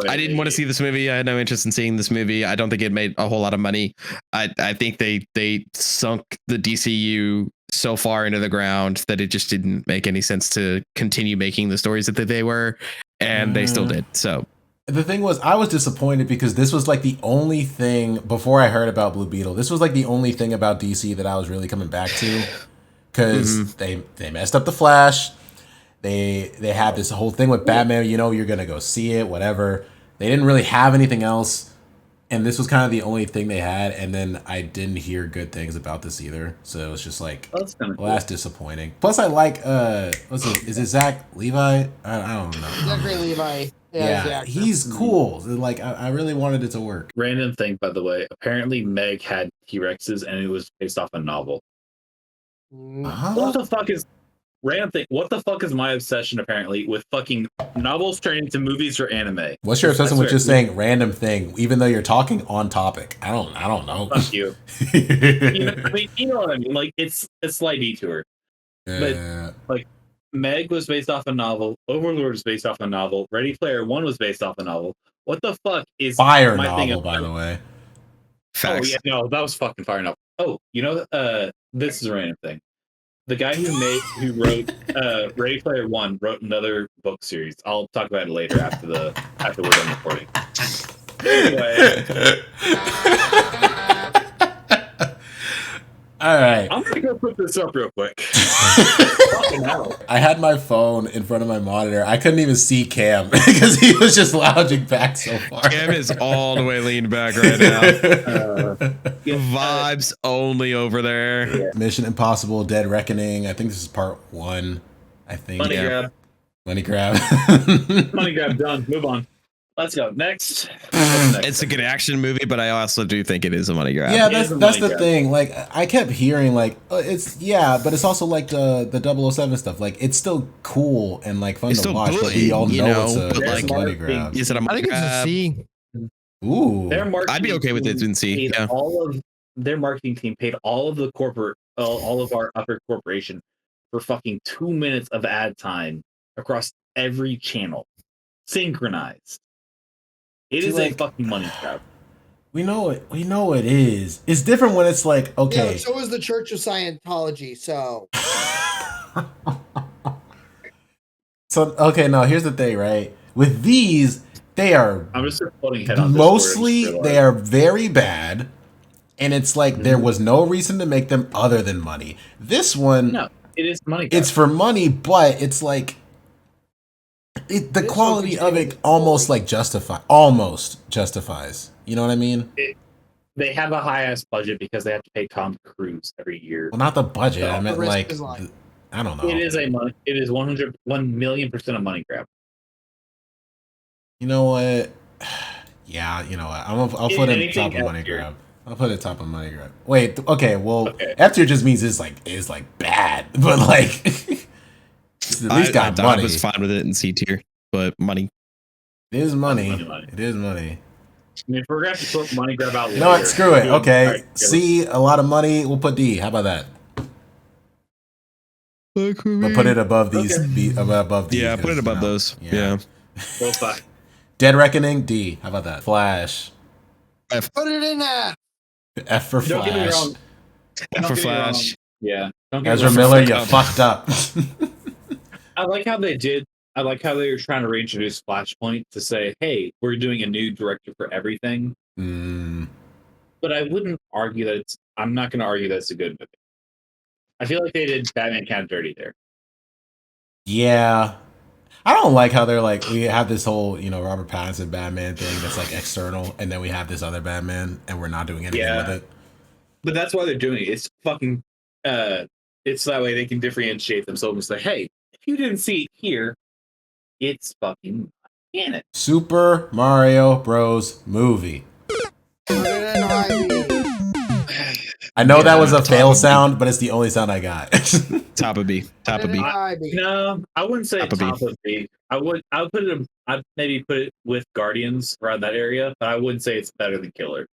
I didn't want to see this movie. I had no interest in seeing this movie. I don't think it made a whole lot of money. I think they sunk the DCU so far into the ground that it just didn't make any sense to continue making the stories that they were, and they still did. So the thing was, I was disappointed because this was like the only thing before I heard about Blue Beetle. This was like the only thing about DC that I was really coming back to, because they messed up the Flash. They had this whole thing with Batman. You know, you're gonna go see it, whatever. They didn't really have anything else, and this was kind of the only thing they had. And then I didn't hear good things about this either, so it was just like, that's disappointing. Plus, I like what's it? Is it Zach Levi? I don't know. Zachary Levi. Yeah, he's cool. Like, I really wanted it to work. Random thing, by the way. Apparently, Meg had T-Rexes, and it was based off a novel. What the fuck is random thing? What the fuck is my obsession? Apparently, with fucking novels turning into movies or anime. What's your obsession with just saying random thing, even though you're talking on topic? I don't know. Fuck you. You know what I mean? Like, it's a slight detour. But like, Meg was based off a novel. Overlord was based off a novel. Ready Player One was based off a novel. What the fuck is fire my novel, thing by the way? Facts. Oh yeah, no, that was fucking fire novel. Oh, you know, this is a random thing. The guy who wrote Ready Player One wrote another book series. I'll talk about it later after we're done recording. Anyway. All right. I'm gonna go put this up real quick. I had my phone in front of my monitor. I couldn't even see Cam because he was just lounging back so far. Cam is all the way leaned back right now. Vibes only over there. Yeah. Mission Impossible: Dead Reckoning. I think this is part 1. I think. Money grab. Money grab. Money grab done. Move on. Let's go. Next. It's a good action movie, but I also do think it is a money grab. Yeah, that's the thing. Like, I kept hearing like but it's also like the 007 stuff. Like, it's still cool and like fun to watch, but we all know it's a money grab. Is it a money grab? I think it's a C. Ooh, I'd be okay with it in C. Yeah. All of their marketing team paid all of the all of our upper corporation for fucking 2 minutes of ad time across every channel, synchronized. It is a fucking money grab. We know it. We know it is. It's different when it's like, okay. Yeah, so is the Church of Scientology. So. So okay, now here's the thing, right? With these, they are. I'm just floating head on mostly they are very bad, and it's like there was no reason to make them other than money. This one, no, it is money grab. It's for money, but it's like. The quality of it almost justifies. You know what I mean? They have a high ass budget because they have to pay Tom Cruise every year. Well, not the budget. So I meant like I don't know. It is 1 million % a money grab. You know what? Yeah, you know what? I'll put it top of money grab. I'll put it top of money grab. Wait, okay. Well, F tier just means it's like bad, but like. At least got money. I was fine with it in C tier, but money. It is money. It is money. I mean, if we're going to put money grab out. No, screw it. Okay. Right, C, a lot of money. We'll put D. How about that? But put it above these. Above these. Yeah, put it above those. Yeah. Dead Reckoning, D. How about that? Flash. F. Put it in there. F for Flash. Don't get me wrong. F for Flash. Yeah. Ezra Miller, you fucked up. I like how they were trying to reintroduce Flashpoint to say, hey, we're doing a new director for everything. But I wouldn't argue that I'm not going to argue that it's a good movie. I feel like they did Batman kind of dirty there. Yeah. I don't like how they're like, we have this whole, Robert Pattinson Batman thing that's like external, and then we have this other Batman, and we're not doing anything with it. But that's why they're doing it. It's fucking, it's that way they can differentiate themselves and say, hey, if you didn't see it here, it's fucking in it. Super Mario Bros. Movie. I know that was a fail sound, but it's the only sound I got. Top of B. Top of B. No, I wouldn't say top of B. I'd maybe put it with Guardians around that area, but I wouldn't say it's better than Killer.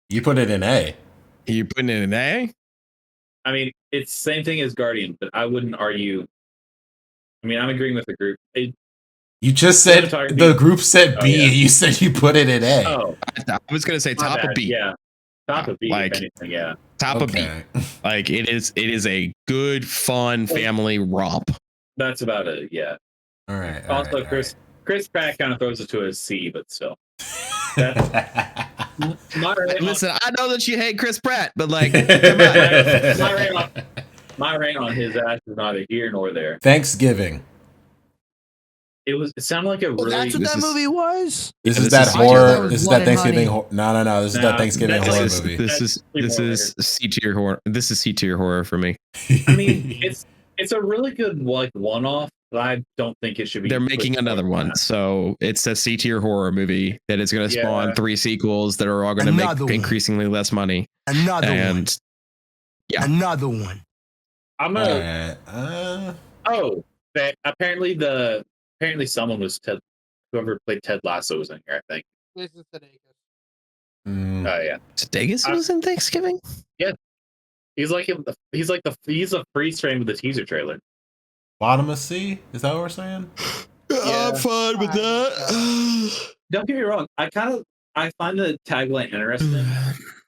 You put it in A. You putting it in A? I mean, it's the same thing as Guardian, but I wouldn't argue. I mean, I'm agreeing with the group. You just You said wanna talk the B? group said B, yeah. and you said you put it in A. Oh, I was gonna say my top of bad. B. Yeah, top of B. Like- if anything, yeah. Top of B. Okay. Like it is a good, fun family romp. That's about it. Yeah. All right. Also, Chris Pratt kind of throws it to a C, but still. My rate, Listen, I know that you hate Chris Pratt, but like, my rate on his ass is neither here nor there. Thanksgiving. It sounded like a Oh, really. that's what This that is- movie was. This Yeah, is this that is- horror. I This is thought it that was Thanksgiving. Blood No. This is that Nah, Thanksgiving that's horror just- movie. this is C tier horror. This is C tier horror for me. I mean, it's a really good like one-off, but I don't think it should be. They're making another one, so it's a C tier horror movie that is going to spawn Yeah. 3 sequels that are all going to make Another one. increasingly less money. Another And yeah. Another one. I'm All gonna. right. Apparently someone was whoever played Ted Lasso was in here. I think. Mm. Oh yeah. Sudeikis was in Thanksgiving. He's a freeze frame with the teaser trailer. Bottom of C. Is that what we're saying? Yeah. I'm fine with that. Don't get me wrong. I find the tagline interesting.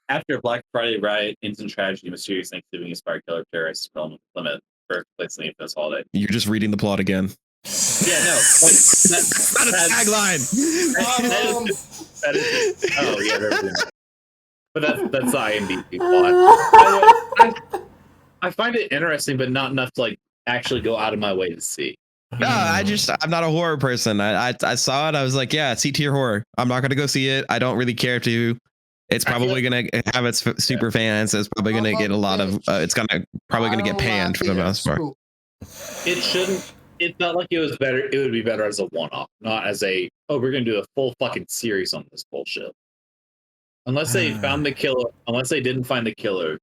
After Black Friday riot, instant tragedy, mysterious Thanksgiving inspired killer terrorist film limit for place in this holiday. You're just reading the plot again. Yeah, no, that's Not a tagline. That is just, oh yeah, but that's the IMDb plot. I find it interesting, but not enough to like actually go out of my way to see. No, I'm not a horror person. I saw it. I was like, yeah, C tier horror. I'm not gonna go see it. I don't really care to. It's probably gonna have its super fans. It's probably gonna get a lot of. It's probably gonna get panned for the most part. It shouldn't. It felt like it was better. It would be better as a one-off, not as a we're gonna do a full fucking series on this bullshit. Unless they found the killer. Unless they didn't find the killer.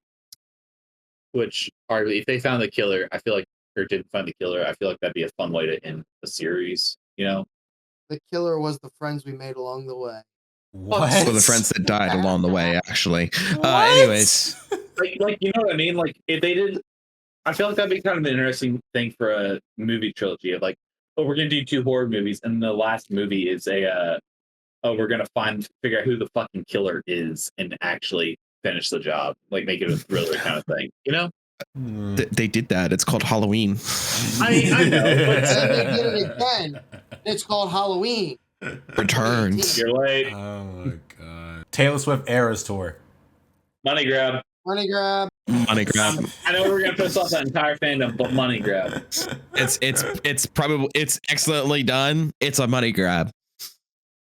Which arguably, if they found the killer, I feel like or didn't find the killer, I feel like that'd be a fun way to end the series. You know. The killer was the friends we made along the way. What? For the friends that died along the way, actually. What? Anyways, like you know what I mean? Like if they did, I feel like that'd be kind of an interesting thing for a movie trilogy of like, oh, we're gonna do 2 horror movies, and the last movie is we're gonna figure out who the fucking killer is and actually finish the job, like make it a thriller kind of thing, you know? they did that. It's called Halloween. I know, but And they did it again. It's called Halloween. Returns. you're late. Oh my god. Taylor Swift Eras Tour. Money grab. Money grab. Money grab. I know we're gonna piss off that entire fandom, but money grab. It's excellently done. It's a money grab.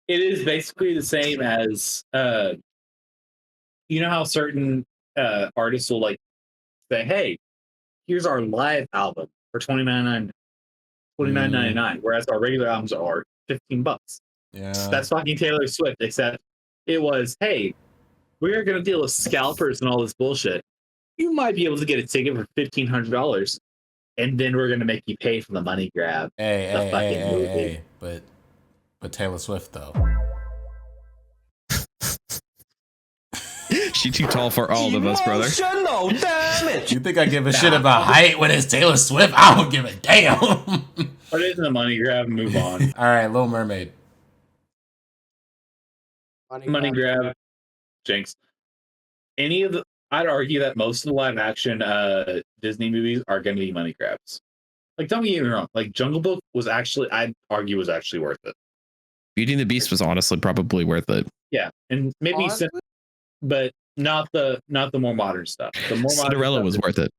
It is basically the same as you know how certain artists will like say, hey, here's our live album for $29.99, whereas our regular albums are $15. Yeah. That's fucking Taylor Swift, except it was, hey, we're gonna deal with scalpers and all this bullshit. You might be able to get a ticket for $1,500, and then we're gonna make you pay for the money grab. Hey. But Taylor Swift though. She too tall for all of us, brother. Emotional damage. You think I give a shit about height when it's Taylor Swift? I don't give a damn. Put it in the money grab and move on. All right, Little Mermaid. Money grab, Jinx. I'd argue that most of the live action Disney movies are going to be money grabs. Like, don't get me wrong. Like, Jungle Book was actually, I'd argue, was actually worth it. Beauty and the Beast was honestly probably worth it. Yeah, and maybe, Honestly? but not the more modern stuff. The more Cinderella was worth it.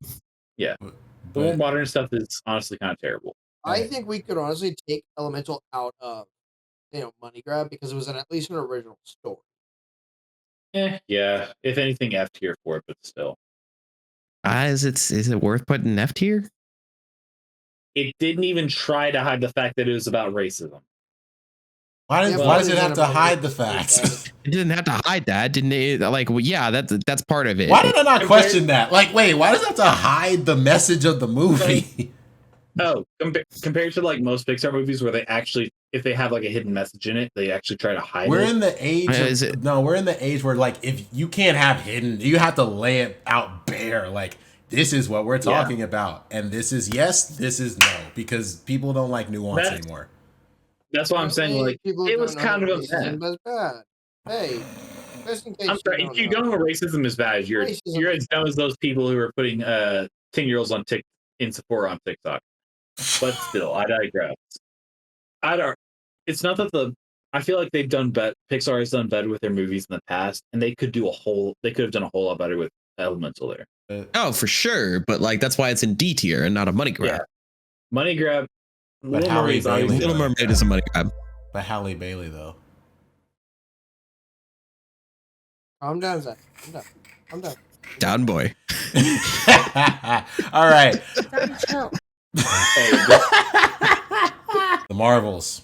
The more modern stuff is honestly kind of terrible. I think we could honestly take Elemental out of money grab because it was at least an original story. Yeah. If anything, F tier for it, but still, Is it worth putting in F tier? it didn't even try to hide the fact that it was about racism. Why Yeah, does it but have to it's hide the about facts? It didn't have to hide that, didn't it? Like, well, yeah, that's part of it. Why did I not question that? Like, wait, why does it have to hide the message of the movie? Oh, compared to like most Pixar movies where they actually, if they have like a hidden message in it, they actually try to hide We're it. in the age we're in the age where like if you can't have hidden, you have to lay it out bare. Like this is what we're talking about. And this is yes, this is no. Because people don't like nuance anymore. That's why I'm saying, like, People it was don't know kind of a racism mess. is bad. Hey, just in case I'm sorry, if you don't know racism is bad, you're as dumb as those people who are putting 10-year-olds on in Sephora on TikTok. But still, I digress. It's not that I feel like they've done better. Pixar has done better with their movies in the past, and they could have done a whole lot better with Elemental there. Oh, for sure. But like that's why it's in D tier and not a money grab. Yeah. Money grab. But Little Mermaid is a money grab. But Halle Bailey though. I'm done, Zach. I'm done. Down boy. All right. Chill. The Marvels.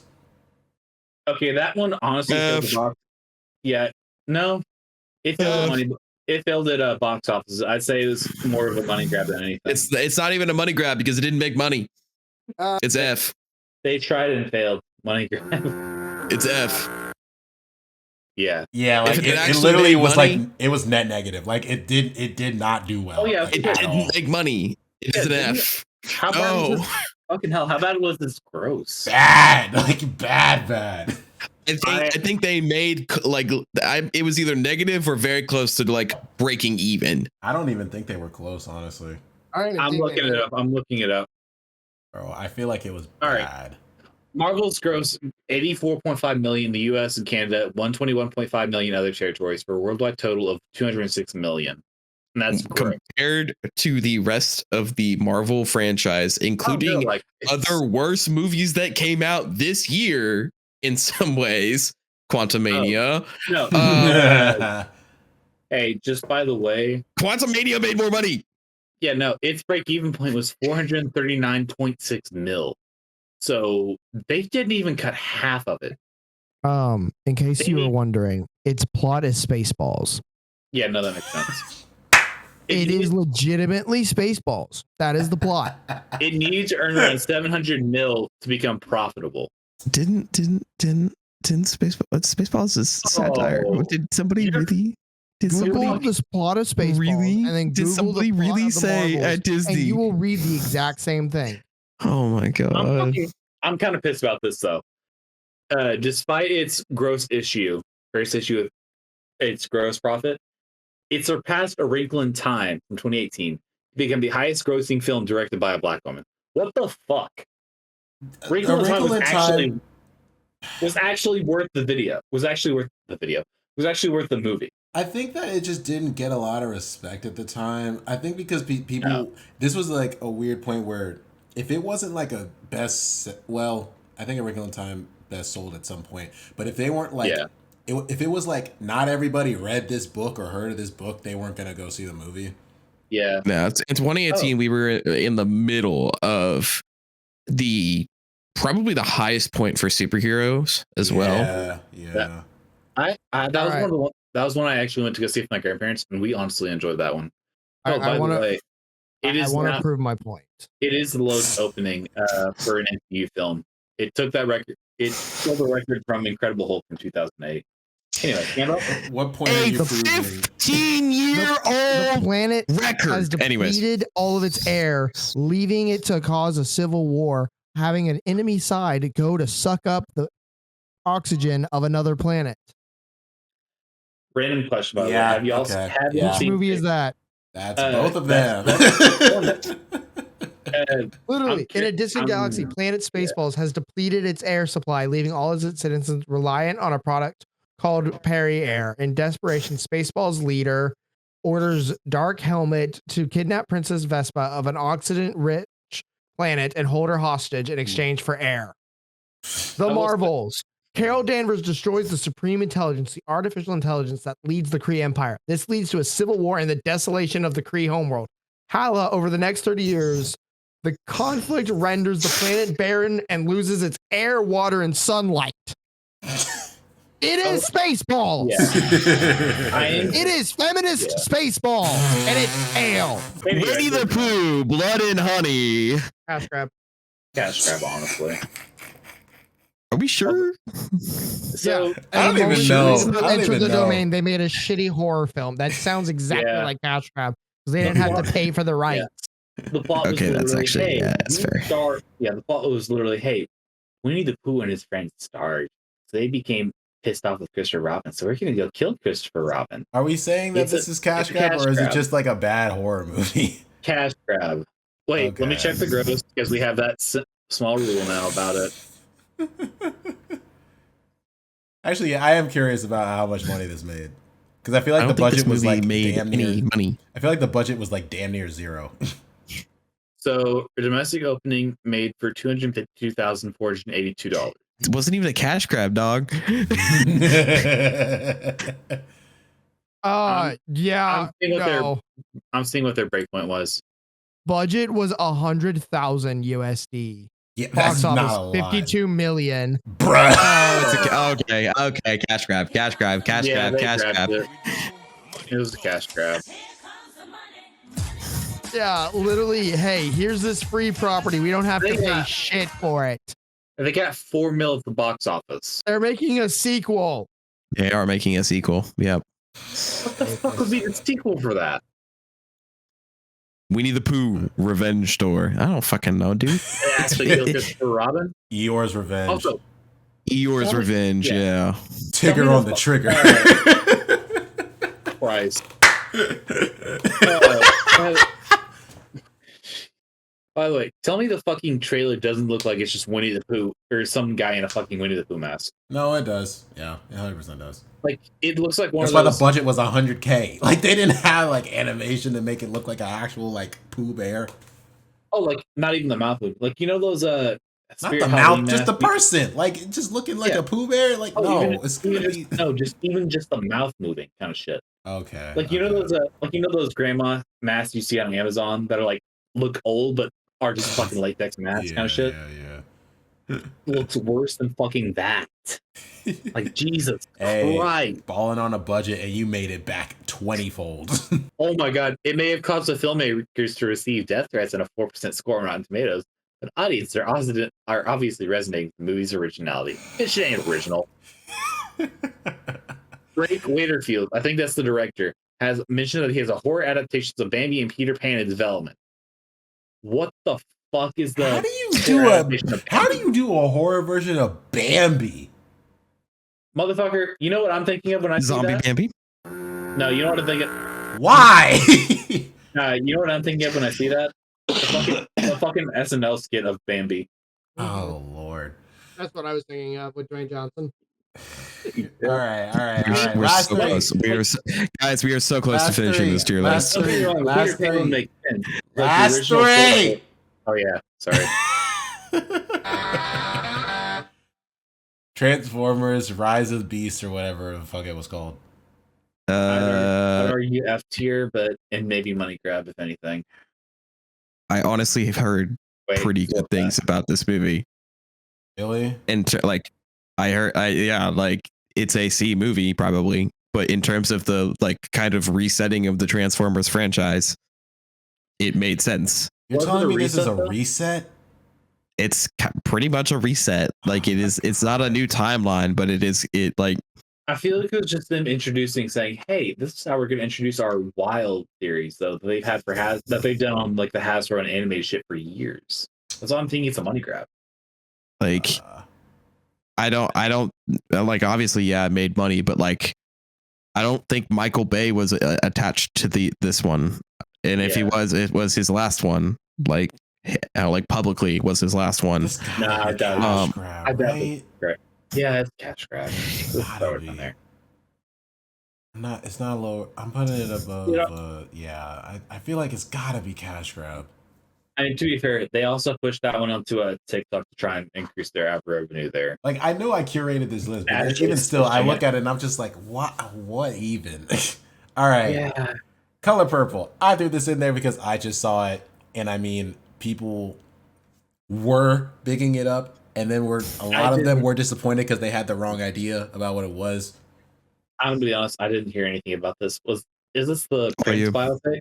Okay, that one honestly failed the box. Yeah, no, it failed money. It failed at box office. I'd say it was more of a money grab than anything. It's not even a money grab because it didn't make money. It's F. They tried and failed. Money grab. It's F. Yeah. Yeah, like it literally was money, like it was net negative. Like it did not do well. Oh yeah, it didn't make money. It is an F. How bad was this? Fucking hell, how bad was this? Gross. Bad. Like bad. I think they made like it was either negative or very close to like breaking even. I don't even think they were close, honestly. I'm looking it up. Bro, I feel like it was all bad. Right. Marvel's gross $84.5 million in the US and Canada, $121.5 million in other territories for a worldwide total of $206 million. And that's compared to the rest of the Marvel franchise, including other worse movies that came out this year in some ways. Quantumania. No. Hey, just by the way, Quantumania made more money. Yeah, no, its break-even point was 439.6 mil. So they didn't even cut half of it. In case you were wondering, its plot is Spaceballs. Yeah, no, that makes sense. It is legitimately Spaceballs. That is the plot. It needs to earn around 700 mil to become profitable. Didn't Spaceballs is satire? Did somebody really? Google this plot of Spaceballs, really? And then Google did somebody the plot really of the say Marvels, at Disney? And you will read the exact same thing. Oh my god! I'm kind of pissed about this though. Despite its first issue of its gross profit, it surpassed A Wrinkle in Time from 2018 to become the highest grossing film directed by a black woman. What the fuck? Wrinkle in Time was actually worth the video. Was actually worth the movie. I think that it just didn't get a lot of respect at the time. I think because people, this was like a weird point where if it wasn't like a I think A Wrinkle in Time best sold at some point. But if they weren't like, if it was like not everybody read this book or heard of this book, they weren't gonna go see the movie. Yeah. No, in 2018 we were in the middle of probably the highest point for superheroes as well. Yeah. That was one I actually went to go see with my grandparents, and we honestly enjoyed that one. I want to prove my point. It is the lowest opening for an MCU film. It took that record. It stole the record from Incredible Hulk in 2008. Anyway, Campbell? What point are you proving? 15-year-old planet record has depleted all of its air, leaving it to cause a civil war, having an enemy side go to suck up the oxygen of another planet. Random question, by the way. Have you also Which movie is that? That's both of them. Literally, in a distant galaxy, planet Spaceballs has depleted its air supply, leaving all of its citizens reliant on a product called Perry Air. In desperation, Spaceballs leader orders Dark Helmet to kidnap Princess Vespa of an oxygen-rich planet and hold her hostage in exchange for air. The Marvels. Carol Danvers destroys the supreme intelligence, the artificial intelligence that leads the Kree Empire. This leads to a civil war and the desolation of the Kree homeworld. Hala, over the next 30 years, the conflict renders the planet barren and loses its air, water, and sunlight. It is Spaceballs. It is feminist Spaceballs, and it's ale. Winnie the Pooh, Blood and Honey. Cash grab, honestly. Are we sure? So I don't even know. Enter the Domain. They made a shitty horror film that sounds exactly like Cash Grab because they didn't have to pay for the rights. The plot was that's actually that's fair. The plot was literally, hey, Winnie the Pooh and his friends starved, so they became pissed off with Christopher Robin. So we're gonna go kill Christopher Robin. Are we saying that this is cash grab, or is it just like a bad horror movie? Cash grab. Wait, Okay. let me check the gross because we have that small rule now about it. Actually, yeah, I am curious about how much money this made, because I feel like I the don't think budget this was movie like made damn any near. money. I feel like the budget was like damn near zero. So the domestic opening made for $252,482. It wasn't even a cash grab, dog. Yeah, I'm seeing what their breakpoint was. budget was 100,000 USD. Yeah, that's Box not a office lot. 52 million. Bruh. Okay, cash grab. They grabbed It. It was a cash grab. Yeah, literally, hey, here's this free property. We don't have to pay shit for it. They got $4 million at the box office. They're making a sequel. They are making a sequel. Yep. What the fuck would be the sequel for that? Winnie the Pooh Revenge Tour. I don't fucking know, dude. They actually killed Christopher Robin. Eeyore's Revenge. Also, Eeyore's Revenge. Yeah. Tigger on the trigger. Christ. By the way, tell me the fucking trailer doesn't look like it's just Winnie the Pooh or some guy in a fucking Winnie the Pooh mask. No, it does. Yeah, it 100% does. Like, it looks like one That's of why those. the budget was 100K. Like, they didn't have like animation to make it look like an actual like Pooh Bear. Oh, like not even the mouth movie. Like, you know those Not Spirit the Halloween mouth, just the masks? person. Like, just looking like Yeah. a Pooh Bear. Like, Oh, no, even- it's gonna be just the mouth moving kind of shit. okay. Like, you know those grandma masks you see on Amazon that are like look old but are just fucking latex masks kind of shit. Yeah. Looks worse than fucking that. Like, Jesus Hey, Christ. balling on a budget, and you made it back 20-fold. Oh my god. It may have caused the filmmakers to receive death threats and a 4% score on Rotten Tomatoes, but audiences are obviously resonating with the movie's originality. This shit ain't original. Drake Waterfield, I think that's the director, has mentioned that he has a horror adaptation of Bambi and Peter Pan in development. What the fuck is the How do you horror do adaptation of a horror version of Bambi? Motherfucker, you know what I'm thinking of when I see Zombie that? Bambi. No, you know what I'm thinking. Why? You know what I'm thinking of when I see that? The fucking SNL skit of Bambi. Oh Lord. That's what I was thinking of with Dwayne Johnson. All right. We're Last so three. close. Guys, we are so close Last to finishing three. this tier Last list. three. Don't get me wrong, Last Peter Pan three. makes sense. Like, the Last original three. Oh yeah, sorry. Transformers: Rise of the Beast or whatever the fuck it was called. I'd argue F tier, but and maybe money grab if anything. I honestly have heard Wait, pretty good what's things about this movie. Really? And like, like it's a C movie probably, but in terms of the like kind of resetting of the Transformers franchise, it made sense. You're Was it telling a me this is a reset, though? reset? It's pretty much a reset. Like it is. It's not a new timeline, but it is. It like I feel like it was just them introducing, saying, "Hey, this is how we're going to introduce our wild theories." Though that they've had for that they've done on like the Hasbro and animated shit for years. That's why I'm thinking it's a money grab. like I don't like. Obviously, yeah, it made money, but like I don't think Michael Bay was attached to this one. And if he was, it was his last one. Like publicly was his last one. This gotta Nah, be a I doubt it. cash grab, I doubt it. right? Yeah, it's cash grab. Let's Gotta throw it be. on there. It's not low. I'm putting it above. Yeah. I feel like it's gotta be cash grab. I mean, to be fair, they also pushed that one onto a TikTok to try and increase their ad revenue there. Like I know I curated this list, but Actually, even still, I yeah. look at it and I'm just like, what even? All right. Yeah. Color Purple. I threw this in there because I just saw it, and I mean, people were bigging it up, and then a lot of them were disappointed because they had the wrong idea about what it was. I'm gonna be honest, I didn't hear anything about this. Is this the Are you? Prince biopic?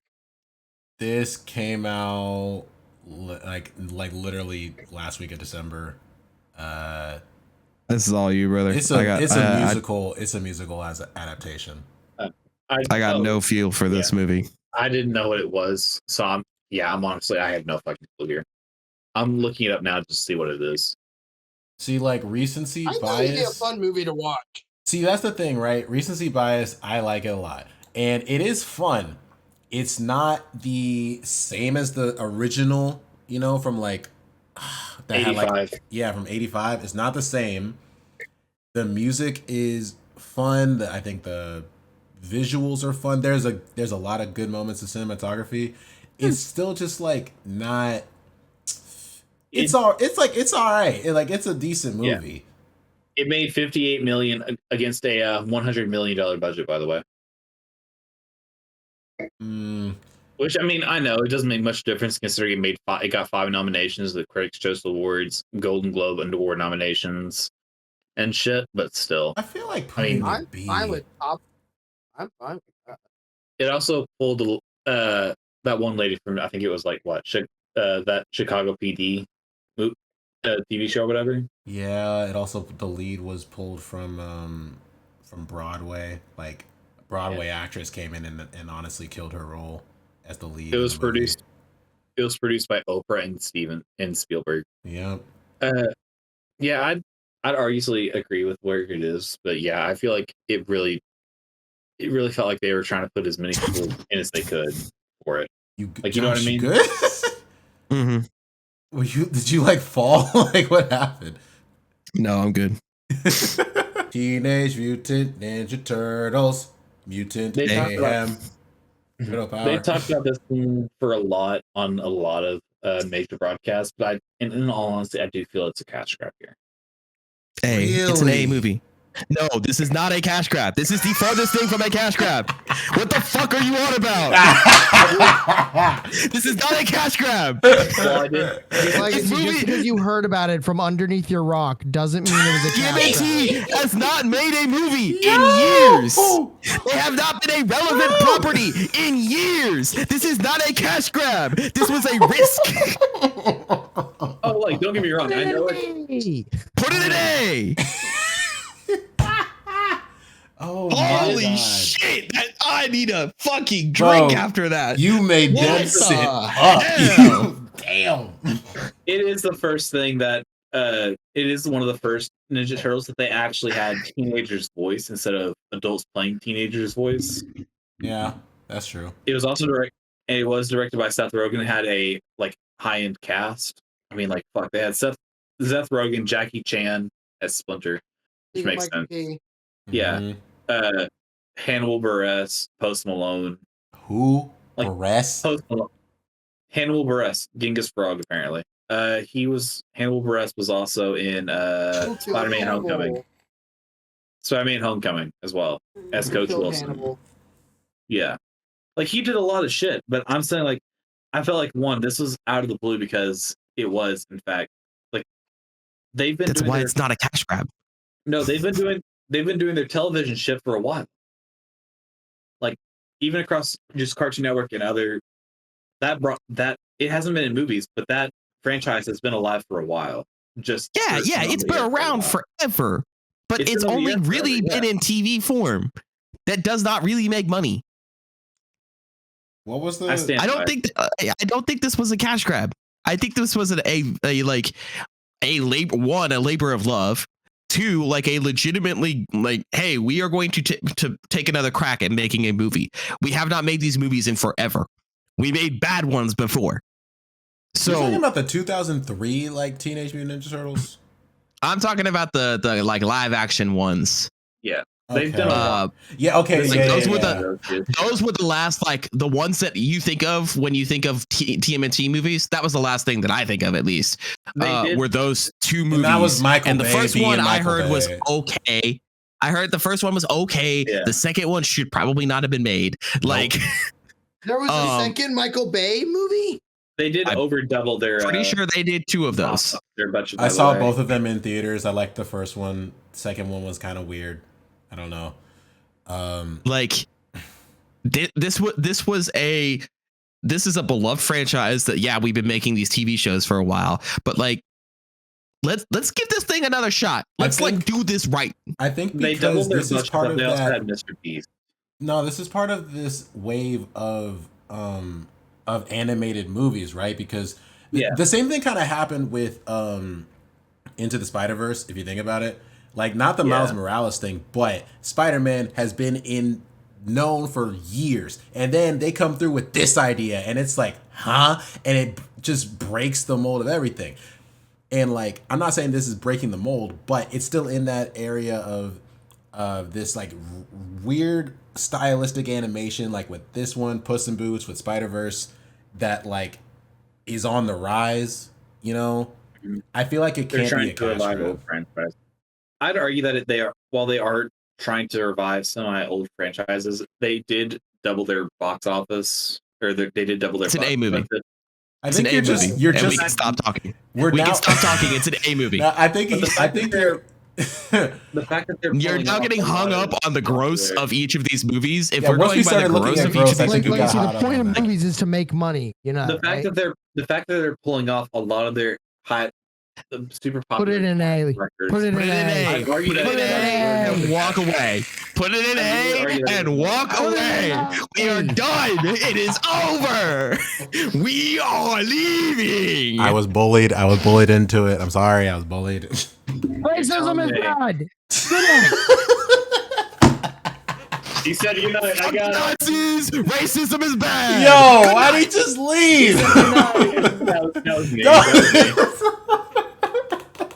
This came out like literally last week of December. This is all you, brother. It's a musical. It's a musical as an adaptation. I got no feel for this movie. I didn't know what it was, so I'm honestly I have no fucking clue here. I'm looking it up now just to see what it is. See, like recency I thought it'd be a bias. fun movie to watch. See, that's the thing, right? Recency bias, I like it a lot. And it is fun. It's not the same as the original, you know, from like that had 85. like from 85. It's not the same. The music is fun. I think the visuals are fun. There's a lot of good moments of cinematography. It's still just like not it's all right. It's a decent movie. It made 58 million against a $100 million budget, by the way. Which, I mean, I know it doesn't make much difference considering it got 5 nominations, the Critics' Choice Awards, Golden Globe and Award nominations, and shit. But still, I feel like I'm fine with that. It also pulled that one lady from, I think it was like that Chicago PD TV show or whatever. Yeah, it also the lead was pulled from Broadway. Like Broadway actress came in and honestly killed her role as the lead. It was produced by Oprah and Spielberg. Yep. Yeah, I'd arguably agree with where it is, but yeah, I feel like it really felt like they were trying to put as many people in as they could for it. You know what I mean? Good. Mm-hmm. Did you like fall? Like what happened? No, I'm good. Teenage Mutant Ninja Turtles, Mutant Mayhem. They talked about this for a lot on a lot of major broadcasts, but in all honesty, I do feel it's a cash grab here. It's an A movie. No, this is not a cash grab. This is the farthest thing from a cash grab. What the fuck are you on about? This is not a cash grab. Well, I did. Like, just because you heard about it from underneath your rock doesn't mean it was a cash grab. TMNT has not made a movie in years. They have not been a relevant property in years. This is not a cash grab. This was a risk. Oh, like, don't get me wrong. I know it. Put it in A. Oh, holy shit! I need a fucking drink after that. You made them sit up. Damn. It is the first thing that it is one of the first Ninja Turtles that they actually had teenagers' voice instead of adults playing teenagers' voice. Yeah, that's true. It was also directed by Seth Rogen. It had a like high-end cast. I mean, like fuck, they had Seth Rogen, Jackie Chan as Splinter, which makes sense. Yeah. Mm-hmm. Hannibal Buress, Post Malone. Who? Like, Buress? Post Malone. Hannibal Buress, Genghis Frog, apparently. Hannibal Buress was also in Spider-Man Homecoming. Spider-Man Homecoming as well as Coach Wilson. Hannibal. Yeah. Like he did a lot of shit, but I'm saying like I felt like this was out of the blue because it was, in fact, like they've been That's why it's not a cash grab. No, they've been doing their television shit for a while. Like even across just Cartoon Network and other that it hasn't been in movies, but that franchise has been alive for a while. It's been around forever. But it's only really been in TV form. That does not really make money. What was the? I don't think this was a cash grab. I think this was a labor of love. 2, like a legitimately like, hey, we are going to take another crack at making a movie. We have not made these movies in forever. We made bad ones before. So you're talking about the 2003 like Teenage Mutant Ninja Turtles? I'm talking about the like live action ones. Yeah. They've done those were the last, like the ones that you think of when you think of TMNT movies. That was the last thing that I think of, at least. Were those 2 movies? And that was Michael and the Bay first one I heard Bay. was okay. I heard the first one was okay. Yeah. The second one should probably not have been made. Like there was a second Michael Bay movie. They did over double their. Pretty sure they did 2 of those. Their budget. I saw both of them in theaters. I liked the first one. The second one was kind of weird. I don't know. Like this is a beloved franchise that we've been making these TV shows for a while, but like let's give this thing another shot. Let's do this right. I think they doubled their budget, part of they also that. had Mr. Beast. No, this is part of this wave of animated movies, right? Because the same thing kind of happened with in Into the Spider-Verse, if you think about it. Like, not the Miles Morales thing, but Spider-Man has been known for years. And then they come through with this idea, and it's like, huh? And it just breaks the mold of everything. And, like, I'm not saying this is breaking the mold, but it's still in that area of this, like, weird stylistic animation, like with this one, Puss in Boots, with Spider-Verse, that, like, is on the rise, you know? I feel like it can't be a cash grab. Franchise. I'd argue that while they are trying to revive some of my old franchises, they did double their box office, or they did double their. It's an A movie. I think you're just we can stop talking. We can stop talking. It's an A movie. I think they're. The fact that you're now getting hung up on the gross of each of these movies. If we're once going by the gross of each of these movies, the point of movies is to make money. You know, the fact that they're pulling off a lot of their super popular. Put it in A. Put it in A. Put it in A and walk away. Put it in A and walk away. We are done. It is over. We are leaving. I was bullied into it. I'm sorry. I was bullied. Racism is bad. He said, "You know, I got Nazis. Racism is bad." Yo, why did he just leave?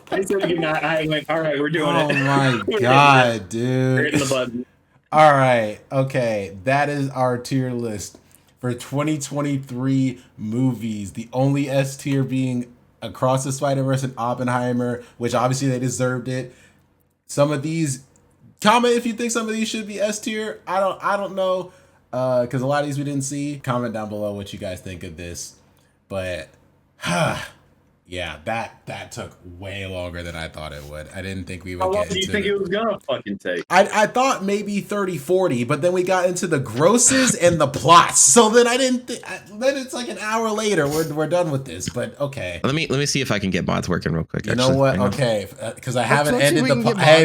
I said good night. I went, all right, we're doing it. Oh my god, dude. We're hitting the button. All right, okay. That is our tier list for 2023 movies. The only S tier being Across the Spider-Verse and Oppenheimer, which obviously they deserved it. Some of these, comment if you think some of these should be S tier. I don't know, because a lot of these we didn't see. Comment down below what you guys think of this. But yeah, that took way longer than I thought it would. I didn't think we would How long get do you into think it was gonna fucking take? I thought maybe 30, 40, but then we got into the grosses and the plots. So then I didn't then it's like an hour later. We're done with this, but okay. Let me see if I can get mods working real quick. You know what? Okay, because I haven't let's ended see if the we can get I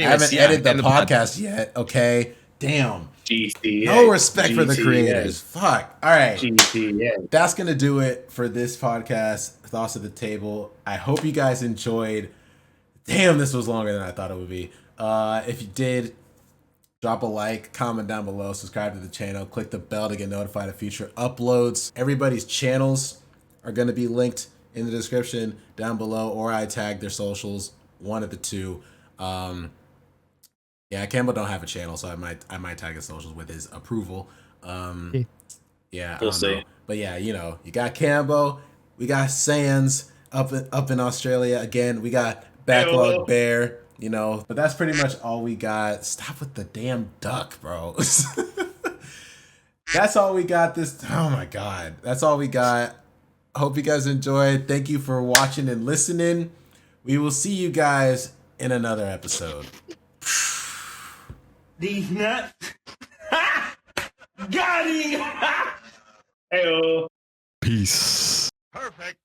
haven't edited the podcast yet. Okay, damn. GTA. No respect for the creators. Fuck. All right. GTA. That's going to do it for this podcast, Thoughts at the Table. I hope you guys enjoyed. Damn, this was longer than I thought it would be. If you did, drop a like, comment down below, subscribe to the channel, click the bell to get notified of future uploads. Everybody's channels are going to be linked in the description down below, or I tag their socials, one of the two. Yeah, Campbell don't have a channel, so I might tag his socials with his approval. Yeah, We'll see. But yeah, you know, you got Campbell, we got Sans up in Australia again. We got Backlog Bear, you know. But that's pretty much all we got. Stop with the damn duck, bro. That's all we got oh my god. That's all we got. Hope you guys enjoyed. Thank you for watching and listening. We will see you guys in another episode. These nuts. Got him. Heyo. Peace. Perfect.